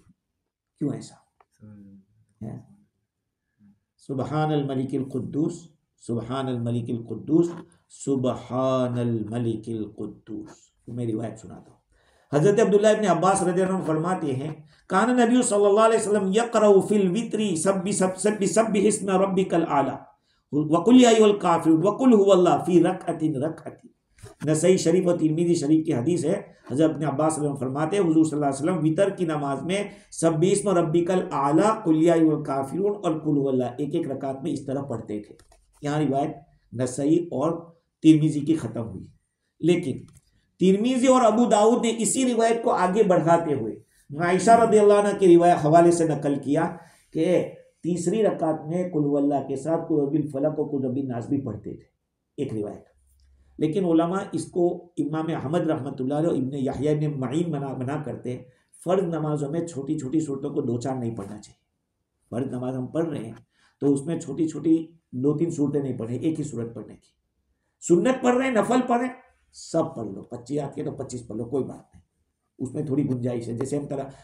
क्यों ऐसा है? सुबहान अल मलिकिल कुद्दूस, सुबहान अल मलिकिल कुद्दूस, सुबहान अल मलिकिल कुद्दूस। मैं रिवायत सुनाता हूँ। हज़रत अब्दुल्लाह इब्न अब्बास रज़ियल्लाहु अन्हु फरमाते हैं, कान नबी सल्लल्लाहु अलैहि वसल्लम यक़रउ फिल वित्री सब्बिहिस्मा रब्बिकल आला व कुल या अय्युहल काफिरून व कुल हुवल्लाह फी रकअतिन। नसई शरीफ और तिरमिज़ी शरीफ की हदीस है। हज़रत इब्न अब्बास फरमाते हैं हुज़ूर सल्लल्लाहु अलैहि वसल्लम वितर की नमाज में सब्बिहिस्मा रब्बिकल आला, कुल या अय्युहल काफिरून और कुल हुवल्लाह एक एक रकात में इस तरह पढ़ते थे। यहाँ रिवायत नसई और तिरमिज़ी की ख़त्म हुई, लेकिन तिरमिज़ी और अबू दाऊद ने इसी रिवायत को आगे बढ़ाते हुए आयशा रज़ियल्लाहु अन्हा की रिवायत हवाले से नकल किया कि तीसरी रकात में कुल हुवल्लाह के साथ कुल रब्बिल फलक और कुल रब्बिन नास भी पढ़ते थे, एक रिवायत। लेकिन उलमा इसको इमाम अहमद रहमतुल्लाह अलैह और इब्न यहया इब्न मईन मना करते हैं। फ़र्ज नमाजों में छोटी छोटी सूरतों को 2-4 नहीं पढ़ना चाहिए। फ़र्ज नमाज हम पढ़ रहे हैं तो उसमें छोटी छोटी 2-3 सूरतें नहीं पढ़े, एक ही सूरत पढ़ने की। सुन्नत पढ़ रहे हैं, नफल पढ़ रहे हैं, सब पढ़ लो। 25 आते हैं तो 25 पढ़ लो, कोई बात नहीं, उसमें थोड़ी गुंजाइश है। जैसे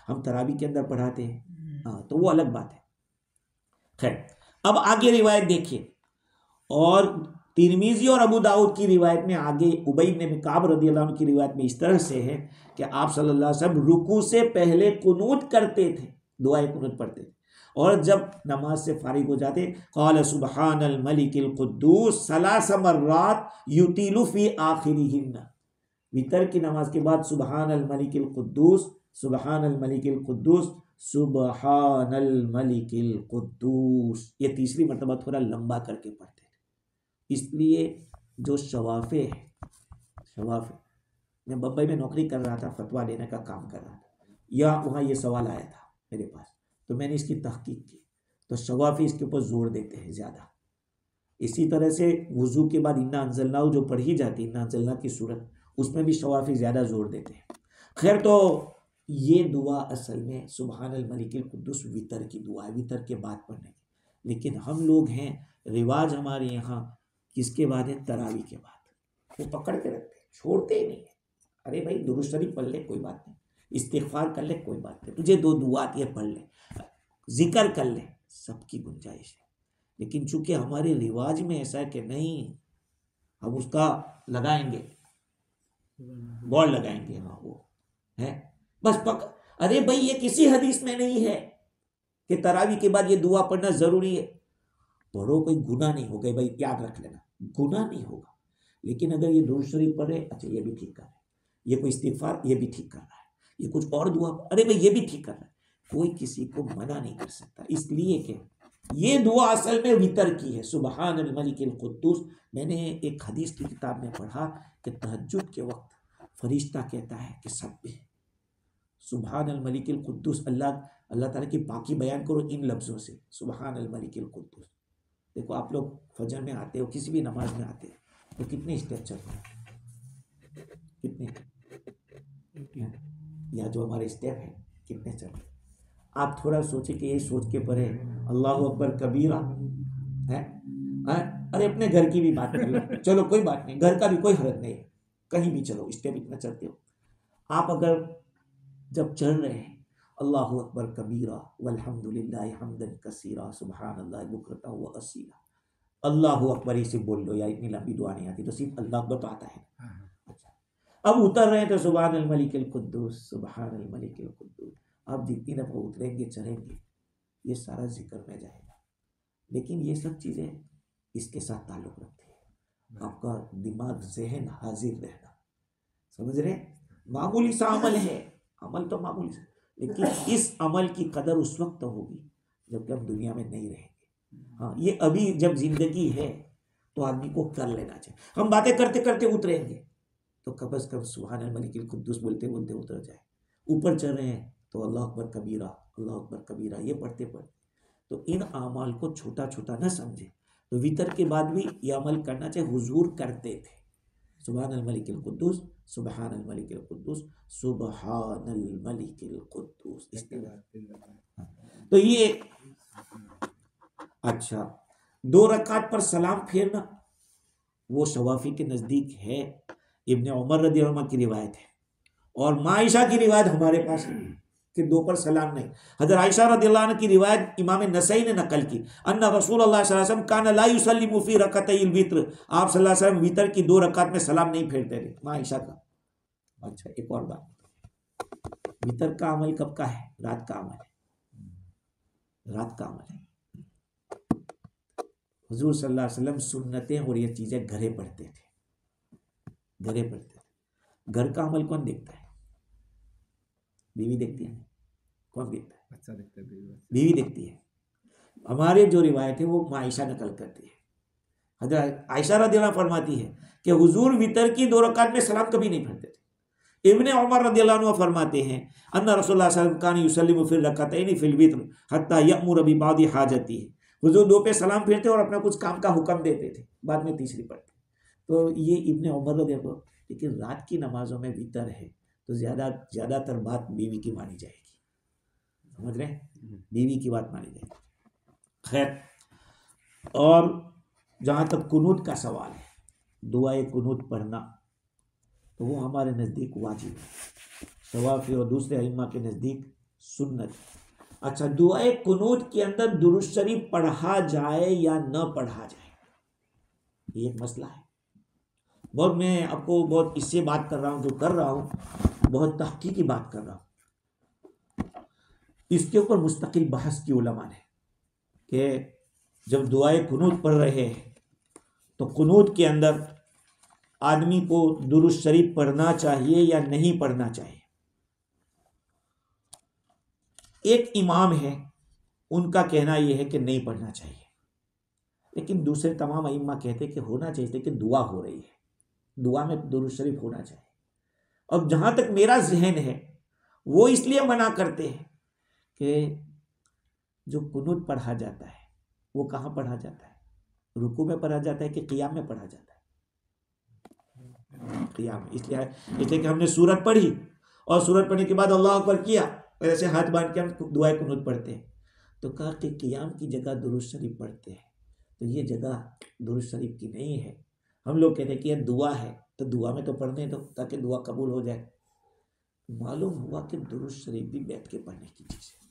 हम तरावी के अंदर पढ़ाते हैं, हाँ, तो वो अलग बात है। खैर, अब आगे रिवायत देखिए। और तिरमिज़ी और अबू दाऊद की रिवायत में आगे उबई इब्न काब रज़ियल्लाहु अन्हु की रिवायत में इस तरह से है कि आप सल्लल्लाहु अलैहि वसल्लम रुकू से पहले कुनूत करते थे, दुआए कुनूत पढ़ते थे, और जब नमाज से फारिग हो जाते क़ाल सुबहानल मलिकिल कुद्दूस सलास मर्रात युतीलु फी आखिरिहिन्ना। वितर की नमाज के बाद सुबहानल मलिकिल कुद्दूस, सुबहानल मलिकिल कुद्दूस, सुबहानल मलिकिल कुद्दूस, ये तीसरी मरतबा थोड़ा लंबा करके पढ़ते थे। इसलिए जो शवाफे है, शवाफे, मैं बम्बई में नौकरी कर रहा था, फतवा देने का काम कर रहा था, या वहाँ ये सवाल आया था मेरे पास, तो मैंने इसकी तहकीक की। तो शवाफी इसके ऊपर जोर देते हैं ज़्यादा। इसी तरह से वुज़ू के बाद इन्ना अंज़लनाहु जो पढ़ी जाती है, इन्ना अंज़लना की सूरत, उसमें भी शवाफी ज़्यादा जोर देते हैं। खैर, तो ये दुआ असल में सुबहानल मलिकिल कुद्दूस वितर की दुआ है, वितर के बाद पढ़ने की। लेकिन हम लोग हैं, रिवाज हमारे यहाँ किसके बाद है? तरावी के बाद। वो पकड़ के रखते हैं, छोड़ते ही नहीं है। अरे भाई दुरूद शरीफ पढ़ ले, कोई बात नहीं, इस्तिग़फ़ार कर ले, कोई बात नहीं, तुझे 2 दुआ आती है पढ़ ले, जिक्र कर ले, सबकी गुंजाइश है। लेकिन चूंकि हमारे रिवाज में ऐसा है कि नहीं, हम उसका लगाएंगे, बोर्ड लगाएंगे, हाँ वो है बस अरे भाई ये किसी हदीस में नहीं है कि तरावी के बाद ये दुआ पढ़ना जरूरी है। पढ़ो, कोई गुनाह नहीं होगा भाई, याद रख लेना, गुनाह नहीं होगा। लेकिन अगर ये दुरूद शरीफ पढ़े, अच्छा ये भी ठीक कर रहा है, ये कोई इस्तिग़फ़ार ये भी ठीक कर रहा है, ये कुछ और दुआ, अरे भाई ये भी ठीक कर रहा है, कोई किसी को मना नहीं कर सकता। इसलिए कि ये दुआ असल में वितर की है, सुबहानल मलिकिल कुद्दूस। मैंने एक हदीस की किताब में पढ़ा कि तहज्जुद के वक्त फरिश्ता कहता है कि सब्बिह सुबहानल मलिकिल कुद्दूस, अल्लाह ताला की पाकी बयान करो इन लफ्ज़ों से, सुबहानल मलिकिल कुद्दूस। देखो आप लोग फजर में आते हो, किसी भी नमाज में आते हो, तो कितने स्टेप चल रहे हैं? कितने? या जो हमारे स्टेप है कितने चल रहे? आप थोड़ा सोचे कि ये सोच के पढ़े अल्लाहु अकबर कबीरा है, अरे अपने घर की भी बात कर लो, चलो कोई बात नहीं, घर का भी कोई हरज नहीं, कहीं भी चलो, स्टेप इतना चलते हो आप। अगर जब चल रहे हैं अल्लाहु अकबर कबीरा वल्हम्दुलिल्लाहि हम्दन कसीरा सुबहानल्लाह बुकरता व असीला, अल्लाहु अकबर इसे बोल लो यार, इतनी लंबी दुआ नहीं आती तो सिर्फ अल्लाह अकबर तो आता है। अच्छा, अब उतर रहे हैं तो सुबहानल मलिकिल कुद्दूस सुबहानल मलिकिल कुद्दूस, आप जितनी दफा उतरेंगे चढ़ेंगे ये सारा जिक्र में जाएगा। लेकिन ये सब चीजें इसके साथ ताल्लुक रखती है, आपका दिमाग जहन हाजिर रहना, समझ रहे? मामूली सा अमल है, अमल तो मामूली सा, लेकिन इस अमल की कदर उस वक्त तो होगी जबकि हम दुनिया में नहीं रहेंगे। हाँ, ये अभी जब जिंदगी है तो आदमी को कर लेना चाहिए। हम बातें करते करते उतरेंगे तो कम से कम सुभान मलिकिल कुद्दूस बोलते बोलते उतर जाए। ऊपर चल रहे हैं तो अल्लाह अकबर कबीरा अल्लाह अकबर कबीरा ये पढ़ते पढ़ते, तो इन अमाल को छोटा छोटा न समझे। तो वितर के बाद भी ये अमल करना चाहिए। हुजूर करते थे सुभान मलिकिल कुद्दूस सुबहानल मलिकिल कुद्दूस सुबहानल मलिकिल कुद्दूस, इस तरह। तो ये अच्छा, 2 रकात पर सलाम फेरना वो शवाफी के नजदीक है, इब्ने उमर रज़ी अल्लाह की रिवायत है, और माँ आयशा की रिवायत हमारे पास है कि 2 पर सलाम नहीं। हज़रत आयशा रज़ियल्लाहु अन्हा की रिवायत इमाम नसई ने नकल की, अन्ना रसूलुल्लाह सल्लल्लाहु अलैहि वसल्लम कान ला युसल्लिमु फी रकअतैल वित्र, आप सल्लल्लाहु अलैहि वसल्लम वितर की 2 रकात में सलाम नहीं फेरते थे, माँ आयशा का। अच्छा, एक और बात, वितर का अमल कब का है? रात का अमल है, रात का अमल है। हुजूर सल्लल्लाहु अलैहि वसल्लम सुन्नतें और ये चीजें घरे पढ़ते थे, घरे पढ़ते थे। घर का अमल कौन देखता है? बीवी देखती है। कौन देखता है? अच्छा देखता है, बीवी देखती है। हमारे जो रिवायत है वो माँ आयशा नकल करती है। हज़रत आयशा रज़ियल्लाहु अन्हा फरमाती है कि हुजूर वितर की 2 रकात में सलाम कभी नहीं पढ़ते थे। इब्ने उमर रज़ियल्लाहु अन्हु फरमाते हैं अन्ना रसूलुल्लाह सल्लल्लाहु अलैहि वसल्लम कान युसल्लिमु फी रकअतैनि फिल वित्र हत्ता यअमुर बि बादी हाजती, हुजूर 2 पे सलाम फेरते और अपना कुछ काम का हुक्म देते थे, बाद में तीसरी पढ़ते। तो ये इब्ने उमर रज़ियल्लाहु अन्हु। लेकिन रात की नमाजों में वितर है तो ज़्यादातर बात बीवी की मानी जाएगी, समझ रहे हैं? बीवी की बात मानी जाएगी। खैर, और जहाँ तक कुनूत का सवाल है, दुआए कुनूत पढ़ना तो वो हमारे नज़दीक वाजिब है, शवाफी और दूसरे अइम्मा के नज़दीक सुन्नत। अच्छा, दुआए कुनूत के अंदर दुरूद शरीफ पढ़ा जाए या न पढ़ा जाए, ये एक मसला है। बहुत मैं आपको बहुत इससे बात कर रहा हूँ, जो कर रहा हूँ बहुत तहकीक की बात कर रहा हूँ। इसके ऊपर मुस्तकिल बहस की उलमा ने कि जब दुआए कुनूत पढ़ रहे हैं तो कुनूत के अंदर आदमी को दुरूद शरीफ पढ़ना चाहिए या नहीं पढ़ना चाहिए। एक इमाम है, उनका कहना यह है कि नहीं पढ़ना चाहिए, लेकिन दूसरे तमाम अइम्मा कहते हैं कि होना चाहिए, लेकिन दुआ हो रही है, दुआ में दुरूद शरीफ होना चाहिए। अब जहां तक मेरा जहन है वो इसलिए मना करते हैं कि जो कुनूत पढ़ा जाता है वो कहाँ पढ़ा जाता है? रुकू में पढ़ा जाता है कि क़ियाम में पढ़ा जाता है? क़ियाम में। इसलिए कि हमने सूरत पढ़ी और सूरत पढ़ने के बाद अल्लाह अकबर किया, ऐसे हाथ बांध के हम दुआए कुनूत पढ़ते हैं। तो कहा कि क़ियाम की जगह दुरूद शरीफ पढ़ते हैं, तो ये जगह दुरूद शरीफ की नहीं है। हम लोग कहते हैं कि यह दुआ है तो दुआ में तो पढ़ने दो ताकि दुआ कबूल हो जाए। मालूम हुआ कि दुरूद शरीफ भी बैठ के पढ़ने की चीज़ है।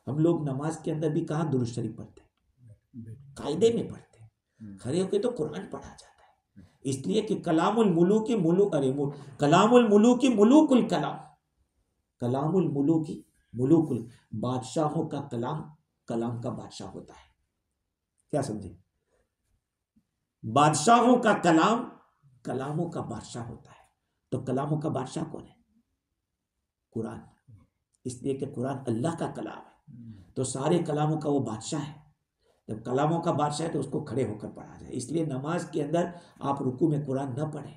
हम लोग नमाज के अंदर भी कहाँ दुरूद शरीफ पढ़ते हैं? कायदे में पढ़ते हैं, खड़े होकर तो कुरान पढ़ा जाता है। इसलिए कि कलामुल मुलूकी कलामुल मुलूकी मुलूकुल कलाम, कलामुल मुलूकी मुलूकुल, बादशाहों का कलाम कलाम का बादशाह होता है। क्या समझे? बादशाहों का कलाम कलामों का बादशाह होता है। तो कलामों का बादशाह कौन है? कुरान। इसलिए कि कुरान अल्लाह का कलाम है, तो सारे कलामों का वो बादशाह है। जब कलामों का बादशाह है तो उसको खड़े होकर पढ़ा जाए। इसलिए नमाज के अंदर आप रुकू में कुरान न पढ़ें,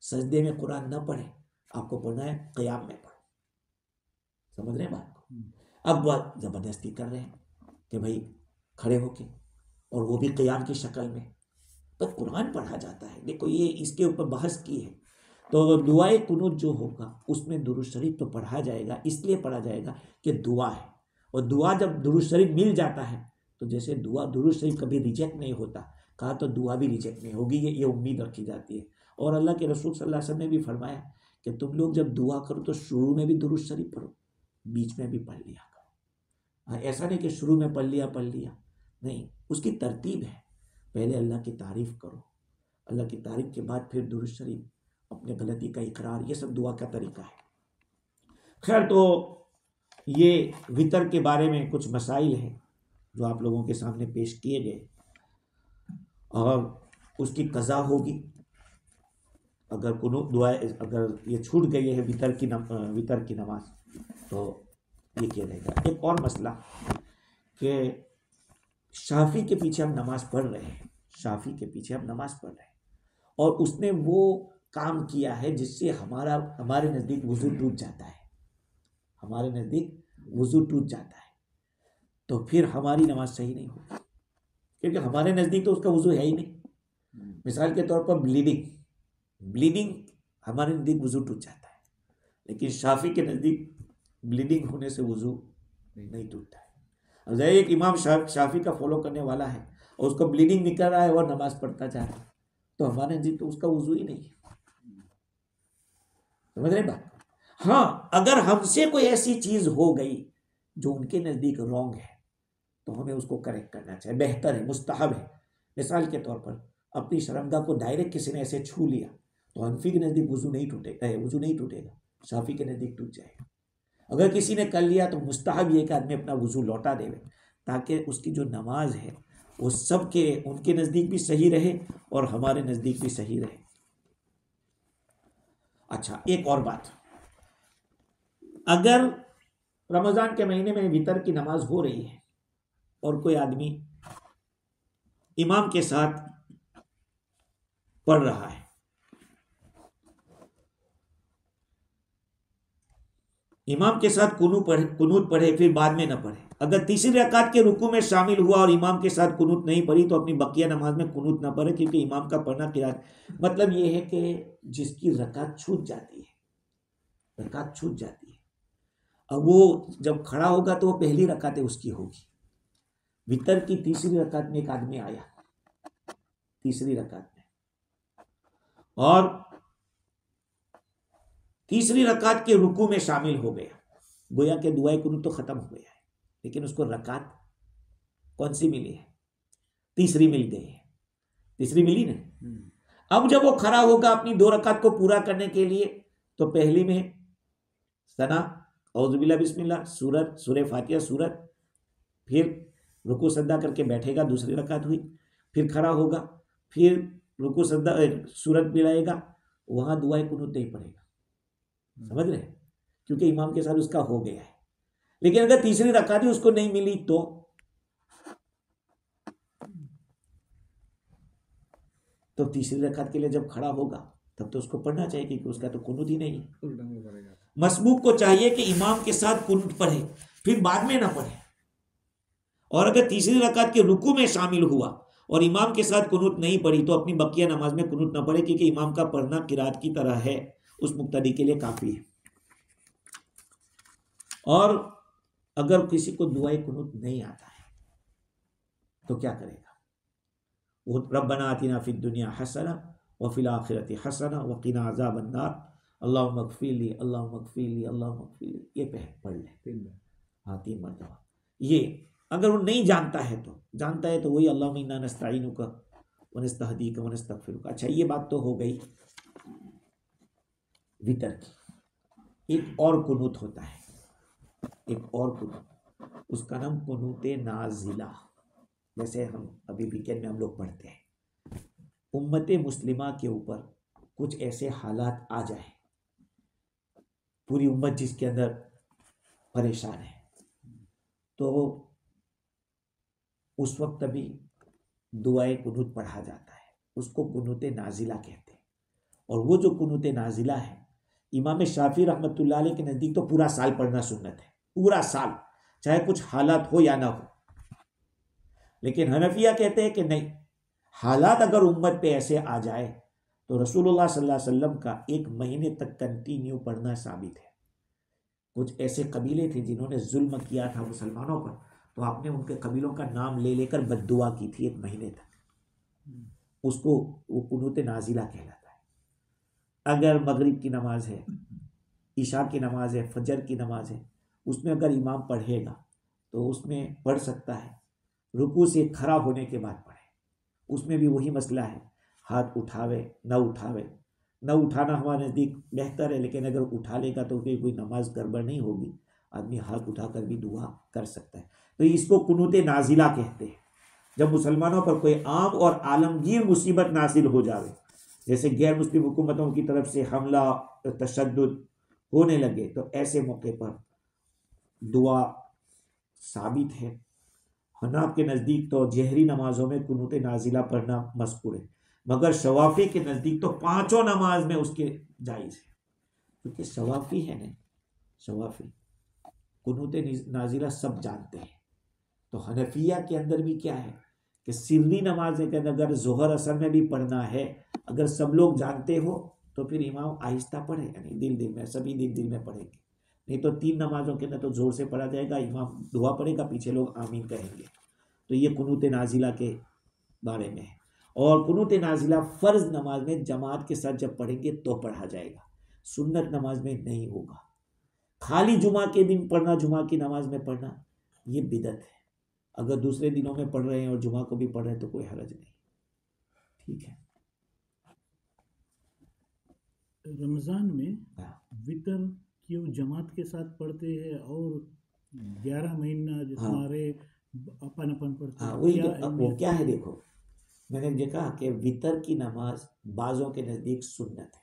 सजदे में कुरान न पढ़ें, आपको पढ़ना है क़ियाम में पढ़ो। समझ रहे हैं बात को? अब बात ज़बरदस्ती कर रहे हैं कि भाई खड़े होके, और वो भी क़ियाम की शक्ल में, तो कुरान पढ़ा जाता है। देखो ये इसके ऊपर बहस की है। तो दुआए कुनूत जो होगा उसमें दुरूद शरीफ तो पढ़ा जाएगा, इसलिए पढ़ा जाएगा कि दुआ है, और दुआ जब दुरूद शरीफ मिल जाता है तो जैसे दुआ दुरूद शरीफ कभी रिजेक्ट नहीं होता, कहा तो दुआ भी रिजेक्ट नहीं होगी, ये उम्मीद रखी जाती है। और अल्लाह के रसूल सल्लल्लाहु अलैहि वसल्लम ने भी फरमाया कि तुम लोग जब दुआ करो तो शुरू में भी दुरूद शरीफ पढ़ो, बीच में भी पढ़ लिया करो। हाँ, ऐसा नहीं कि शुरू में पढ़ लिया नहीं, उसकी तरतीब है। पहले अल्लाह की तारीफ करो, अल्लाह की तारीफ के बाद फिर दुरूद शरीफ, अपने गलती का इकरार, ये सब दुआ का तरीका है। खैर, तो ये वितर के बारे में कुछ मसाइल हैं जो आप लोगों के सामने पेश किए गए, और उसकी कज़ा होगी अगर कुनूत दुआ, अगर ये छूट गई है वितर की नमाज, तो ये किया जाएगा। एक और मसला कि शाफी के पीछे हम नमाज पढ़ रहे हैं, शाफी के पीछे हम नमाज पढ़ रहे हैं, और उसने वो काम किया है जिससे हमारे नज़दीक वुज़ू टूट जाता है, हमारे नज़दीक वुज़ू टूट जाता है, तो फिर हमारी नमाज सही नहीं होगी, क्योंकि हमारे नज़दीक तो उसका वुज़ू है ही नहीं। मिसाल के तौर पर ब्लीडिंग हमारे नज़दीक वुज़ू टूट जाता है, लेकिन शाफी के नज़दीक ब्लीडिंग होने से वुज़ू नहीं टूटता है। अब जैसे एक इमाम शाफी का फॉलो करने वाला है और उसको ब्लीडिंग निकल रहा है और नमाज पढ़ता जा रहा है, तो हमारे नज़दीक तो उसका वुज़ू ही नहीं है। समझ रहे बात? हाँ, अगर हमसे कोई ऐसी चीज़ हो गई जो उनके नज़दीक रॉन्ग है, तो हमें उसको करेक्ट करना चाहिए, बेहतर है, मुस्तहब है। मिसाल के तौर पर अपनी शर्मगाह को डायरेक्ट किसी ने ऐसे छू लिया, तो हनफी के नज़दीक वुज़ू नहीं टूटेगा, शाफी के नज़दीक टूट जाएगा। अगर किसी ने कर लिया तो मुस्तहब ये कि आदमी अपना वुज़ू लौटा देवे, ताकि उसकी जो नमाज है वो सबके, उनके नज़दीक भी सही रहे और हमारे नज़दीक भी सही रहे। अच्छा, एक और बात, अगर रमज़ान के महीने में वितर की नमाज हो रही है और कोई आदमी इमाम के साथ पढ़ रहा है, इमाम के साथ कुनूत पढ़े फिर बाद में न पढ़े, अगर तीसरी रकात के रुकू में शामिल हुआ और इमाम के साथ कुनूत नहीं पढ़ी तो अपनी बकिया नमाज में कुनूत ना पढ़े, क्योंकि इमाम का पढ़ना किरात, मतलब ये है कि जिसकी रकात छूट जाती है, रकात छूट जाती है, अब वो जब खड़ा होगा तो वो पहली रकात उसकी होगी। वितर की तीसरी रकात में एक आदमी आया, तीसरी रकात में, और तीसरी रकात के रुकू में शामिल हो गया, गोया के दुआए कुनूत तो खत्म हो गया है, लेकिन उसको रकात कौन सी मिली है? तीसरी मिल गई है, तीसरी मिली ना। अब जब वो खड़ा होगा अपनी 2 रकात को पूरा करने के लिए, तो पहली में सना, औज़ुबिल्लाह, बिस्मिल्लाह, सूरह फातिहा, सूरत, फिर रुकू सज्दा करके बैठेगा, दूसरी रकात हुई, फिर खड़ा होगा, फिर रुकू सज्दा सूरत मिलाएगा, वहां दुआए कुनूत नहीं पड़ेगा। समझ रहे? क्योंकि इमाम के साथ उसका हो गया है। लेकिन अगर तीसरी रकात ही उसको नहीं मिली तो तीसरी रकात के लिए जब खड़ा होगा तब तो उसको पढ़ना चाहिए, क्योंकि उसका तो कुनूत ही नहीं है। मसबूक को चाहिए कि इमाम के साथ कुनूत पढ़े फिर बाद में ना पढ़े, और अगर तीसरी रकात के रुकू में शामिल हुआ और इमाम के साथ कुनूत नहीं पढ़ी तो अपनी बकिया नमाज में कुनूत ना पढ़े, क्योंकि इमाम का पढ़ना किरात की तरह है, उस मुक्तदी के लिए काफी है। और अगर किसी को दुआए कुनूत नहीं आता है तो क्या करेगा? वो रब्बना आतिना फिद दुनिया हसना व फिल आखिरति हसना व क़िना अज़ाबन नार, अल्लाहुम्मा अग़फ़िरली, अल्लाहुम्मा अग़फ़िरली, अल्लाहुम्मा अग़फ़िरली, ये पढ़ ले 3 मरतबा। ये अगर वो नहीं जानता है तो वही अल्लाहुम्मा इन्ना नस्तईनुका व नस्तहदीका व नस्तग़फ़िरुका। अच्छा, ये बात तो हो गई वितर की। एक और कुनूत होता है, एक और कुनूत, उसका नाम कुनूत नाज़िला। जैसे हम अभी वीकेंड में हम लोग पढ़ते हैं, उम्मत मुस्लिमा के ऊपर कुछ ऐसे हालात आ जाए, पूरी उम्मत जिसके अंदर परेशान है, तो उस वक्त भी दुआए कुनूत पढ़ा जाता है, उसको कुनूत नाजिला कहते हैं। और वो जो कुनूत नाजिला है, इमाम शाफी रहमतुल्लाह अलैह के नज़दीक तो पूरा साल पढ़ना सुन्नत है, पूरा साल, चाहे कुछ हालात हो या ना हो। लेकिन हनफिया कहते हैं कि नहीं, हालात अगर उम्मत पे ऐसे आ जाए तो रसूलुल्लाह सल्लल्लाहु अलैहि वसल्लम का 1 महीने तक कंटिन्यू पढ़ना साबित है। कुछ ऐसे कबीले थे जिन्होंने जुल्म किया था मुसलमानों पर, तो आपने उनके कबीलों का नाम ले लेकर बद्दुआ की थी 1 महीने तक। उसको वो कुनूत नाजिला कहलाता है। अगर मगरिब की नमाज है, ईशा की नमाज है, फजर की नमाज है, उसमें अगर इमाम पढ़ेगा तो उसमें पढ़ सकता है, रुकू से खड़ा होने के बाद पढ़े। उसमें भी वही मसला है, हाथ उठावे न उठावे। न उठाना हमारे नज़दीक बेहतर है, लेकिन अगर उठा लेगा तो कोई नमाज गड़बड़ नहीं होगी, आदमी हाथ उठाकर भी दुआ कर सकता है। तो इसको कुनूत नाजिला कहते हैं। जब मुसलमानों पर कोई आम और आलमगीर मुसीबत नाजिल हो जावे, जैसे गैर मुस्लिम हुकूमतों की तरफ से हमला तशद्दुद होने लगे, तो ऐसे मौके पर दुआ साबित है। हनाफ के नज़दीक तो जहरी नमाजों में कुनूत नाजिला पढ़ना मज़कूर है, मगर शवाफी के नज़दीक तो पांचों नमाज में उसके जायज़ है, क्योंकि शवाफी है ना, शवाफी कुनूत नाजिला सब जानते हैं। तो हनफिया के अंदर भी क्या है कि सिर्री नमाज के अंदर अगर जोहर असर में भी पढ़ना है, अगर सब लोग जानते हो तो फिर इमाम आहिस्ता पढ़े, यानी दिल दिल में, सभी दिल दिल में पढ़ेंगे। नहीं तो 3 नमाजों के अंदर तो जोर से पढ़ा जाएगा, इमाम दुआ पढ़ेगा, पीछे लोग आमीन कहेंगे। तो ये कुनूत नाजिला के बारे में है। और कुनूत नाजिला फ़र्ज नमाज में जमात के साथ जब पढ़ेंगे तो पढ़ा जाएगा, सुन्नत नमाज में नहीं होगा। खाली जुमा के दिन पढ़ना, जुमा की नमाज में पढ़ना, ये बिदत है। अगर दूसरे दिनों में पढ़ रहे हैं और जुमा को भी पढ़ रहे हैं तो कोई हरज नहीं। ठीक है। रमज़ान में वितर क्यों जमात के साथ पढ़ते हैं और 11 महीना जो हमारे अपन पढ़ते हैं, वही वो क्या है, देखो मैंने देखा कि वितर की नमाज बाज़ों के नज़दीक सुन्नत है,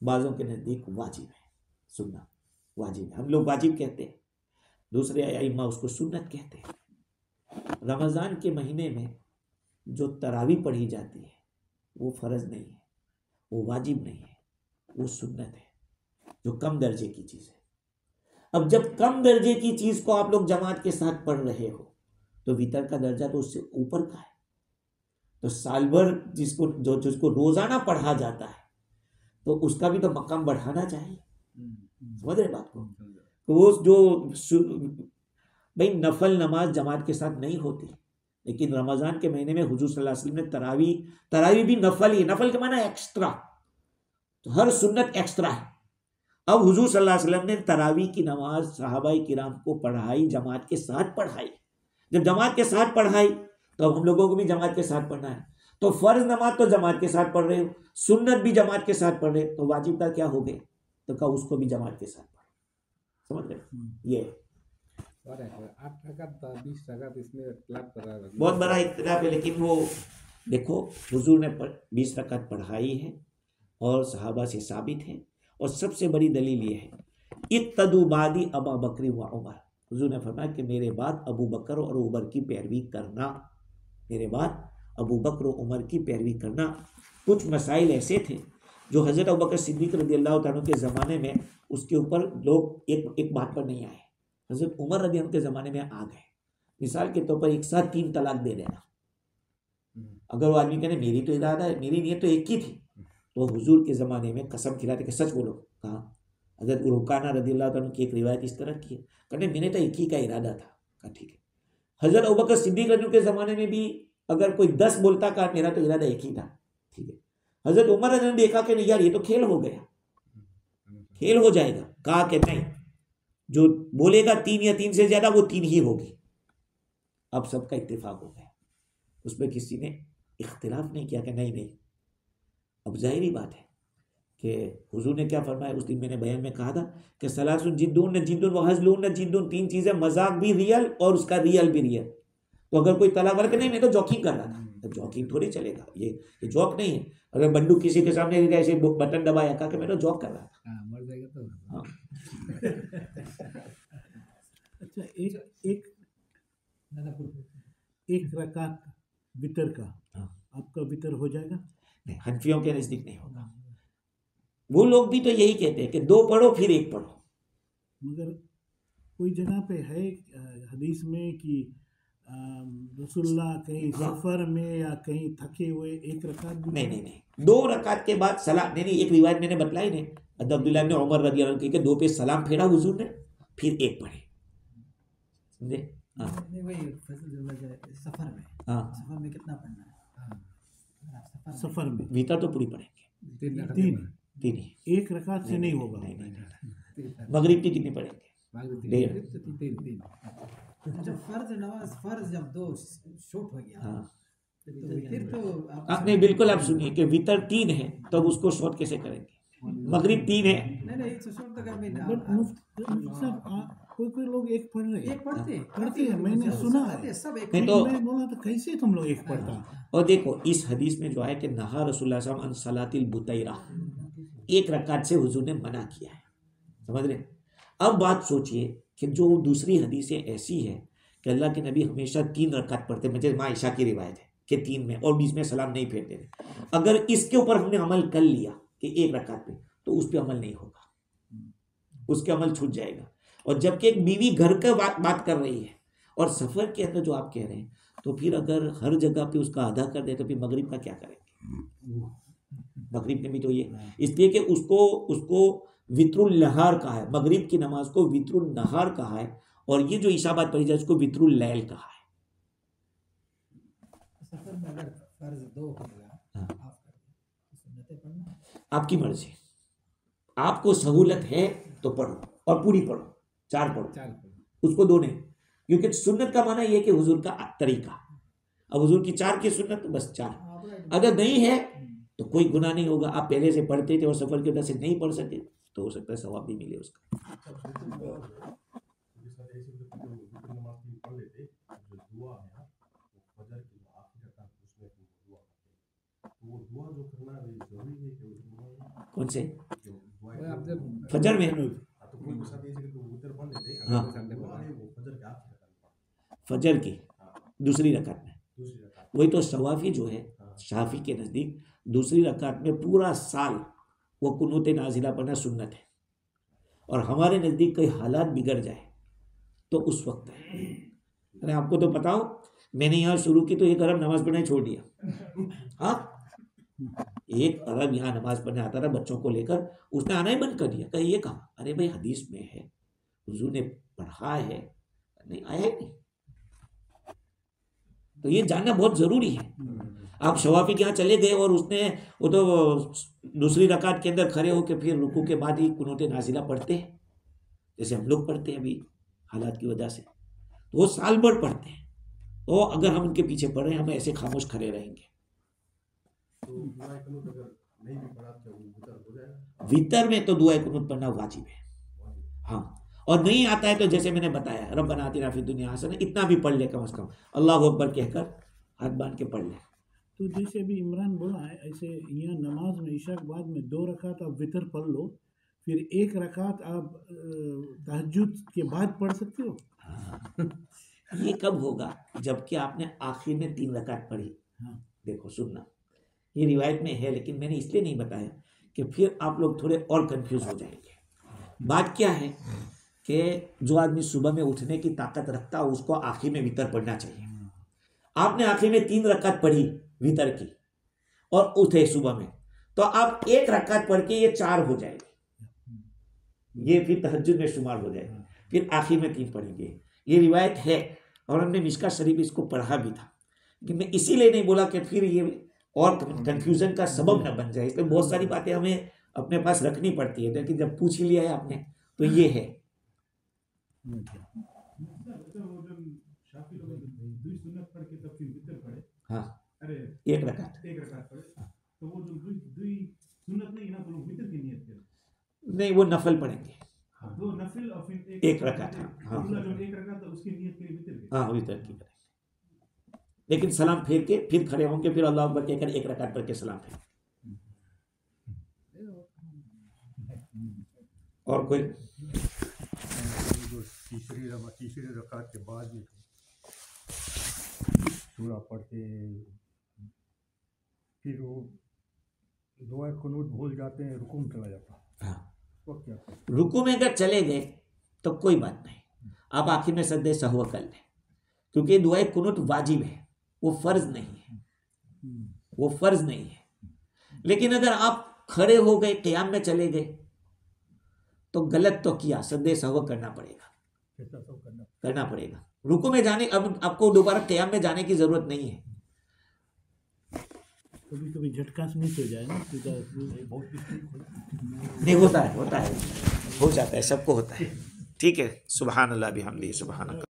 बाज़ों के नज़दीक वाजिब है। सुन्नत वाजिब है, हम लोग वाजिब कहते हैं, दूसरे अइम्मा उसको सुन्नत कहते हैं। रमज़ान के महीने में जो तरावी पढ़ी जाती है वो फ़र्ज नहीं है, वो वाजिब नहीं है, वो सुन्नत है, जो कम दर्जे की चीज़ है। अब जब कम दर्जे की चीज़ को आप लोग जमात के साथ पढ़ रहे हो तो वितर का दर्जा तो उससे ऊपर का है। तो साल भर जिसको रोज़ाना पढ़ा जाता है तो उसका भी तो मकाम बढ़ाना चाहिए। समझ रहे बात को? तो वो जो भाई नफल नमाज जमात के साथ नहीं होती, लेकिन रमज़ान के महीने में हुजूर सल्लल्लाहु अलैहि वसल्लम ने तरावी भी नफल ही, नफल के माना एक्स्ट्रा, तो हर सुन्नत एक्स्ट्रा है। अब हुजूर सल्लल्लाहु अलैहि वसल्लम ने तरावी की नमाज सहाबाए किराम को पढ़ाई, जमात के साथ पढ़ाई। जब जमात के साथ पढ़ाई तो अब हम लोगों को भी जमात के साथ पढ़ना है। तो फर्ज नमाज तो जमात के साथ पढ़ रहे हो, सुन्नत भी जमात के साथ पढ़ रहे, तो वाजिब का क्या हो गया? तो कहा उसको भी जमात के साथ पढ़ो। समझ रहे? ये 8 रकात 20 रकात इसमें इख्तिलाफ कर रहा है, बहुत बड़ा इख्तिलाफ है। लेकिन वो देखो हुजूर ने 20 रकात पढ़ाई है और सहाबा से साबित है। और सबसे बड़ी दलील ये है, इत्तदू बादी अबू बकर व उमर, हुजूर ने फरमाया कि मेरे बाद अबू बकर और उमर की पैरवी करना, मेरे बाद अबू बकर और उमर की पैरवी करना। कुछ मसाइल ऐसे थे जो हज़रत अबू बकर सिद्दीक़ रज़ियल्लाहु ताला के ज़माने में उसके ऊपर लोग एक बात पर नहीं आए, हज़रत उमर रज़ी अल्लाह के ज़माने में आ गए। मिसाल के तौर पर एक साथ 3 तलाक दे देना। अगर वो आदमी कहने मेरी तो इरादा है, मेरी नीयत तो एक ही थी, तो हुजूर के ज़माने में कसम खिलाते कि सच बोलो। कहा हज़रत रुकाना रज़ियल्लाहु ताला की एक रिवायत इस तरह की है, कहने मैंने तो एक ही का इरादा था। कहा ठीक है। हज़रत अबू बकर सिद्दीक़ रज़ी के ज़माने में भी अगर कोई 10 बोलता, कहा मेरा तो इरादा एक ही था। ठीक है। हज़रत उमर रज़ी ने देखा कि नहीं यार ये तो खेल हो गया, खेल हो जाएगा। कहा कि नहीं, जो बोलेगा 3 या 3 से ज़्यादा वो 3 ही होगी। अब सबका इत्तेफाक हो गया, उसमें किसी ने इख्तिलाफ नहीं किया कि नहीं नहीं। अब जाहिर बात है कि हुजूर ने क्या फरमाया, उस दिन मैंने बयान में कहा था कि सलासुन जिद्दुन न जिद्दुन व हज़लुन न जिद्दुन, 3 चीज़ें, मजाक भी रियल और उसका रियल भी रियल। तो अगर कोई तलाक वाला नहीं मैं तो जॉकिंग कर रहा था, तो जॉकिंग थोड़ी चलेगा, ये जॉक नहीं है। अगर बंदूक किसी के सामने ऐसे बटन दबाया, कहा कि मैं तो जॉक कर रहा था, मर जाएगा तो। हाँ। अच्छा, एक रकात वितर का आपका वितर हो जाएगा? नहीं, हनफियों के नज़दीक नहीं होगा। वो लोग भी तो यही कहते हैं कि 2 पढ़ो फिर 1 पढ़ो। मगर कोई जगह पे है हदीस में कि रसूलुल्लाह कहीं सफर में या कहीं थके हुए 1 रकात भी नहीं 2 रकात के बाद सलाम, नहीं एक रिवायत मैंने बतलाई नहीं, अब्दुल्लाह इब्न उमर रज़ी अल्लाह अन्हु के 2 पे सलाम फेरा हुजूर ने, फिर 1 पढ़े। समझे? हाँ नहीं वही सफर में, हाँ सफर में कितना पढ़ना है? सफर में वितर तो पूरी पढ़ेंगे, तीन रकात तीन तीन ही। एक रकात से नहीं होगा। नहीं नहीं नहीं। मगरिब की कितनी पढ़ेंगे? डेढ़। तीन तीन। जब फर्ज नमाज फर्ज जब दो शॉर्ट हो गया हाँ तो वितर तो आप नहीं, बिल्कुल आप सुनिए कि वितर 3 है तब उसको शॉर्ट कैसे करेंगे? मगरिब 3 है, नहीं तो शॉर्ट तो कर में बट मुफ्ती साहब कोई लोग एक पढ़ रहे हैं, एक पढ़ते हैं, मैंने सुना है। सब एक नहीं तो मैं बोला तो कैसे तुम लोग एक पढ़ता? और देखो इस हदीस में जो है कि नहा रसूलुल्लाह सल्लल्लाहु अलैहि वसल्लम अन सलातिल बुतैरा, एक रकात से हुजूर ने मना किया है, समझ रहे? अब बात सोचिए कि जो दूसरी हदीसें ऐसी है कि अल्लाह के नबी हमेशा 3 रकात पढ़ते, मुझे माँ ईशा की रिवायत है कि 3 में और बीच में सलाम नहीं फेरते थे। अगर इसके ऊपर हमने अमल कर लिया कि एक रकात पे, तो उस पर अमल नहीं होगा, उसके अमल छूट जाएगा। और जबकि एक बीवी घर का बात कर रही है और सफर के अंदर जो आप कह रहे हैं, तो फिर अगर हर जगह पे उसका आधा कर दे तो फिर मगरिब का क्या करेंगे? मगरिब में भी तो ये, इसलिए कि उसको वित्रुल नहार कहा है, मगरिब की नमाज को वित्रुल नहार कहा है, और ये जो ईशा बात पढ़ी जाए उसको वित्रुल लैल कहा है। सफर में अगर फर्ज दो हो गया हाँ। आप कर दो सुन्नतें पढ़ना आपकी मर्जी, आपको सहूलत है तो पढ़ो और पूरी पढ़ो, 4 पढ़ो, चार उसको 2 नहीं, क्योंकि सुन्नत का माना यह है कि हुजूर का तरीका। अब हुजूर की 4 की सुन्नत, बस 4। आप राइट अगर नहीं है तो कोई गुनाह नहीं होगा। आप पहले से पढ़ते थे और सफर की वजह से नहीं पढ़ सके तो हो सकता है सवाब भी मिले उसका। कौन से? आप जब फजर में? हाँ संडे को फजर की दूसरी रकात में, वही तो सवाफी जो है शाफी के नज़दीक दूसरी रकात में पूरा साल वो कुनूत नाजिला पढ़ना सुन्नत है, और हमारे नज़दीक कोई हालात बिगड़ जाए तो उस वक्त है। अरे आपको तो बताओ, मैंने यहाँ शुरू की तो 1 अरब नमाज पढ़ना ही छोड़ दिया। हाँ, 1 अरब यहाँ नमाज पढ़ने आता था बच्चों को लेकर, उसने आना ही बंद कर दिया। कहीं ये कहा, अरे भाई हदीस में है, हुजूर ने पढ़ा है, नहीं आया ही नहीं। तो ये जानना बहुत जरूरी है। आप शवाफी के यहाँ चले गए और उसने वो तो दूसरी रकात के अंदर खड़े होकर फिर रुकू के बाद ही कुनूत नाजिला पढ़ते हैं, जैसे हम लोग पढ़ते हैं अभी हालात की वजह से, तो वो साल भर पढ़ते हैं। तो अगर हम उनके पीछे पढ़ रहे हैं, हम ऐसे खामोश खड़े रहेंगे। वितर में तो दुआ कुनूत पढ़ना वाजिब है। हाँ, और नहीं आता है तो जैसे मैंने बताया, रब्बना आतिना फिद दुनिया हसना, इतना भी पढ़ ले कम से कम, अल्लाहु अकबर कहकर हाथ बांध के पढ़ ले। तो जैसे अभी इमरान बोला है, ऐसे यहाँ नमाज में ईशा के बाद में 2 रकात आप वितर पढ़ लो, फिर 1 रकात आप तहज्जुद के बाद पढ़ सकते हो। ये कब होगा? जबकि आपने आखिर में 3 रकात पढ़ी। हाँ। देखो सुनना, ये रिवायत में है, लेकिन मैंने इसलिए नहीं बताया कि फिर आप लोग थोड़े और कंफ्यूज हो जाएंगे। बात क्या है कि जो आदमी सुबह में उठने की ताकत रखता है उसको आखिर में वितर पढ़ना चाहिए। आपने आखिर में 3 रकात पढ़ी वितर की और उठे सुबह में, तो आप 1 रकात पढ़ के ये 4 हो जाएगी, ये फिर तहज्जुद में शुमार हो जाएगा। फिर आखिर में 3 पढ़ेंगे, ये रिवायत है और हमने मिशका शरीफ इसको पढ़ा भी था। कि मैं इसीलिए नहीं बोला कि फिर ये और कंफ्यूजन का सबब न बन जाए, इसलिए बहुत सारी बातें हमें अपने पास रखनी पड़ती है। लेकिन जब पूछ ही लिया है आपने तो ये है। हाँ, अरे 1 रकात 1 रकात पढ़े तो वो जो दुई सुन्नत नहीं ना, तो लोग वितर की नियत करें। नहीं, वो नफल पढ़ेंगे। 2 नफिल और फिर 1 रकात। हाँ जो 1 रकात उसकी नियत करें वितर की। हाँ, वितर की करेंगे, लेकिन सलाम फेर के फिर खड़े होंगे, फिर अल्लाह अकबर कहकर 1 रकात पढ़ के सलाम फेर। और कोई? जो तीसरी रकात के बाद में सूरा पढ़ के फिर वो दुआ कुनूत भूल जाते हैं, रुकू में चला जाता है, हाँ, वो क्या करते रुकू में अगर चले गए तो कोई बात नहीं, आप आखिर में सजदे सहवा कर लें, क्योंकि दुआ कुनूत वाजिब है, वो फर्ज नहीं है, वो फर्ज नहीं है। लेकिन अगर आप खड़े हो गए, क़याम में चले गए, तो गलत तो किया, सजदे सहवा करना पड़ेगा, कैसा सब करना पड़ेगा। रुकू में जाने, अब आपको दोबारा क़याम में जाने की जरूरत नहीं है। कभी कभी झटका से मिस हो जाए ना सीधा नहीं होता है हो जाता है सबको होता है। ठीक है, सुभान अल्लाह बिहम्दिही सुभान अल्लाह।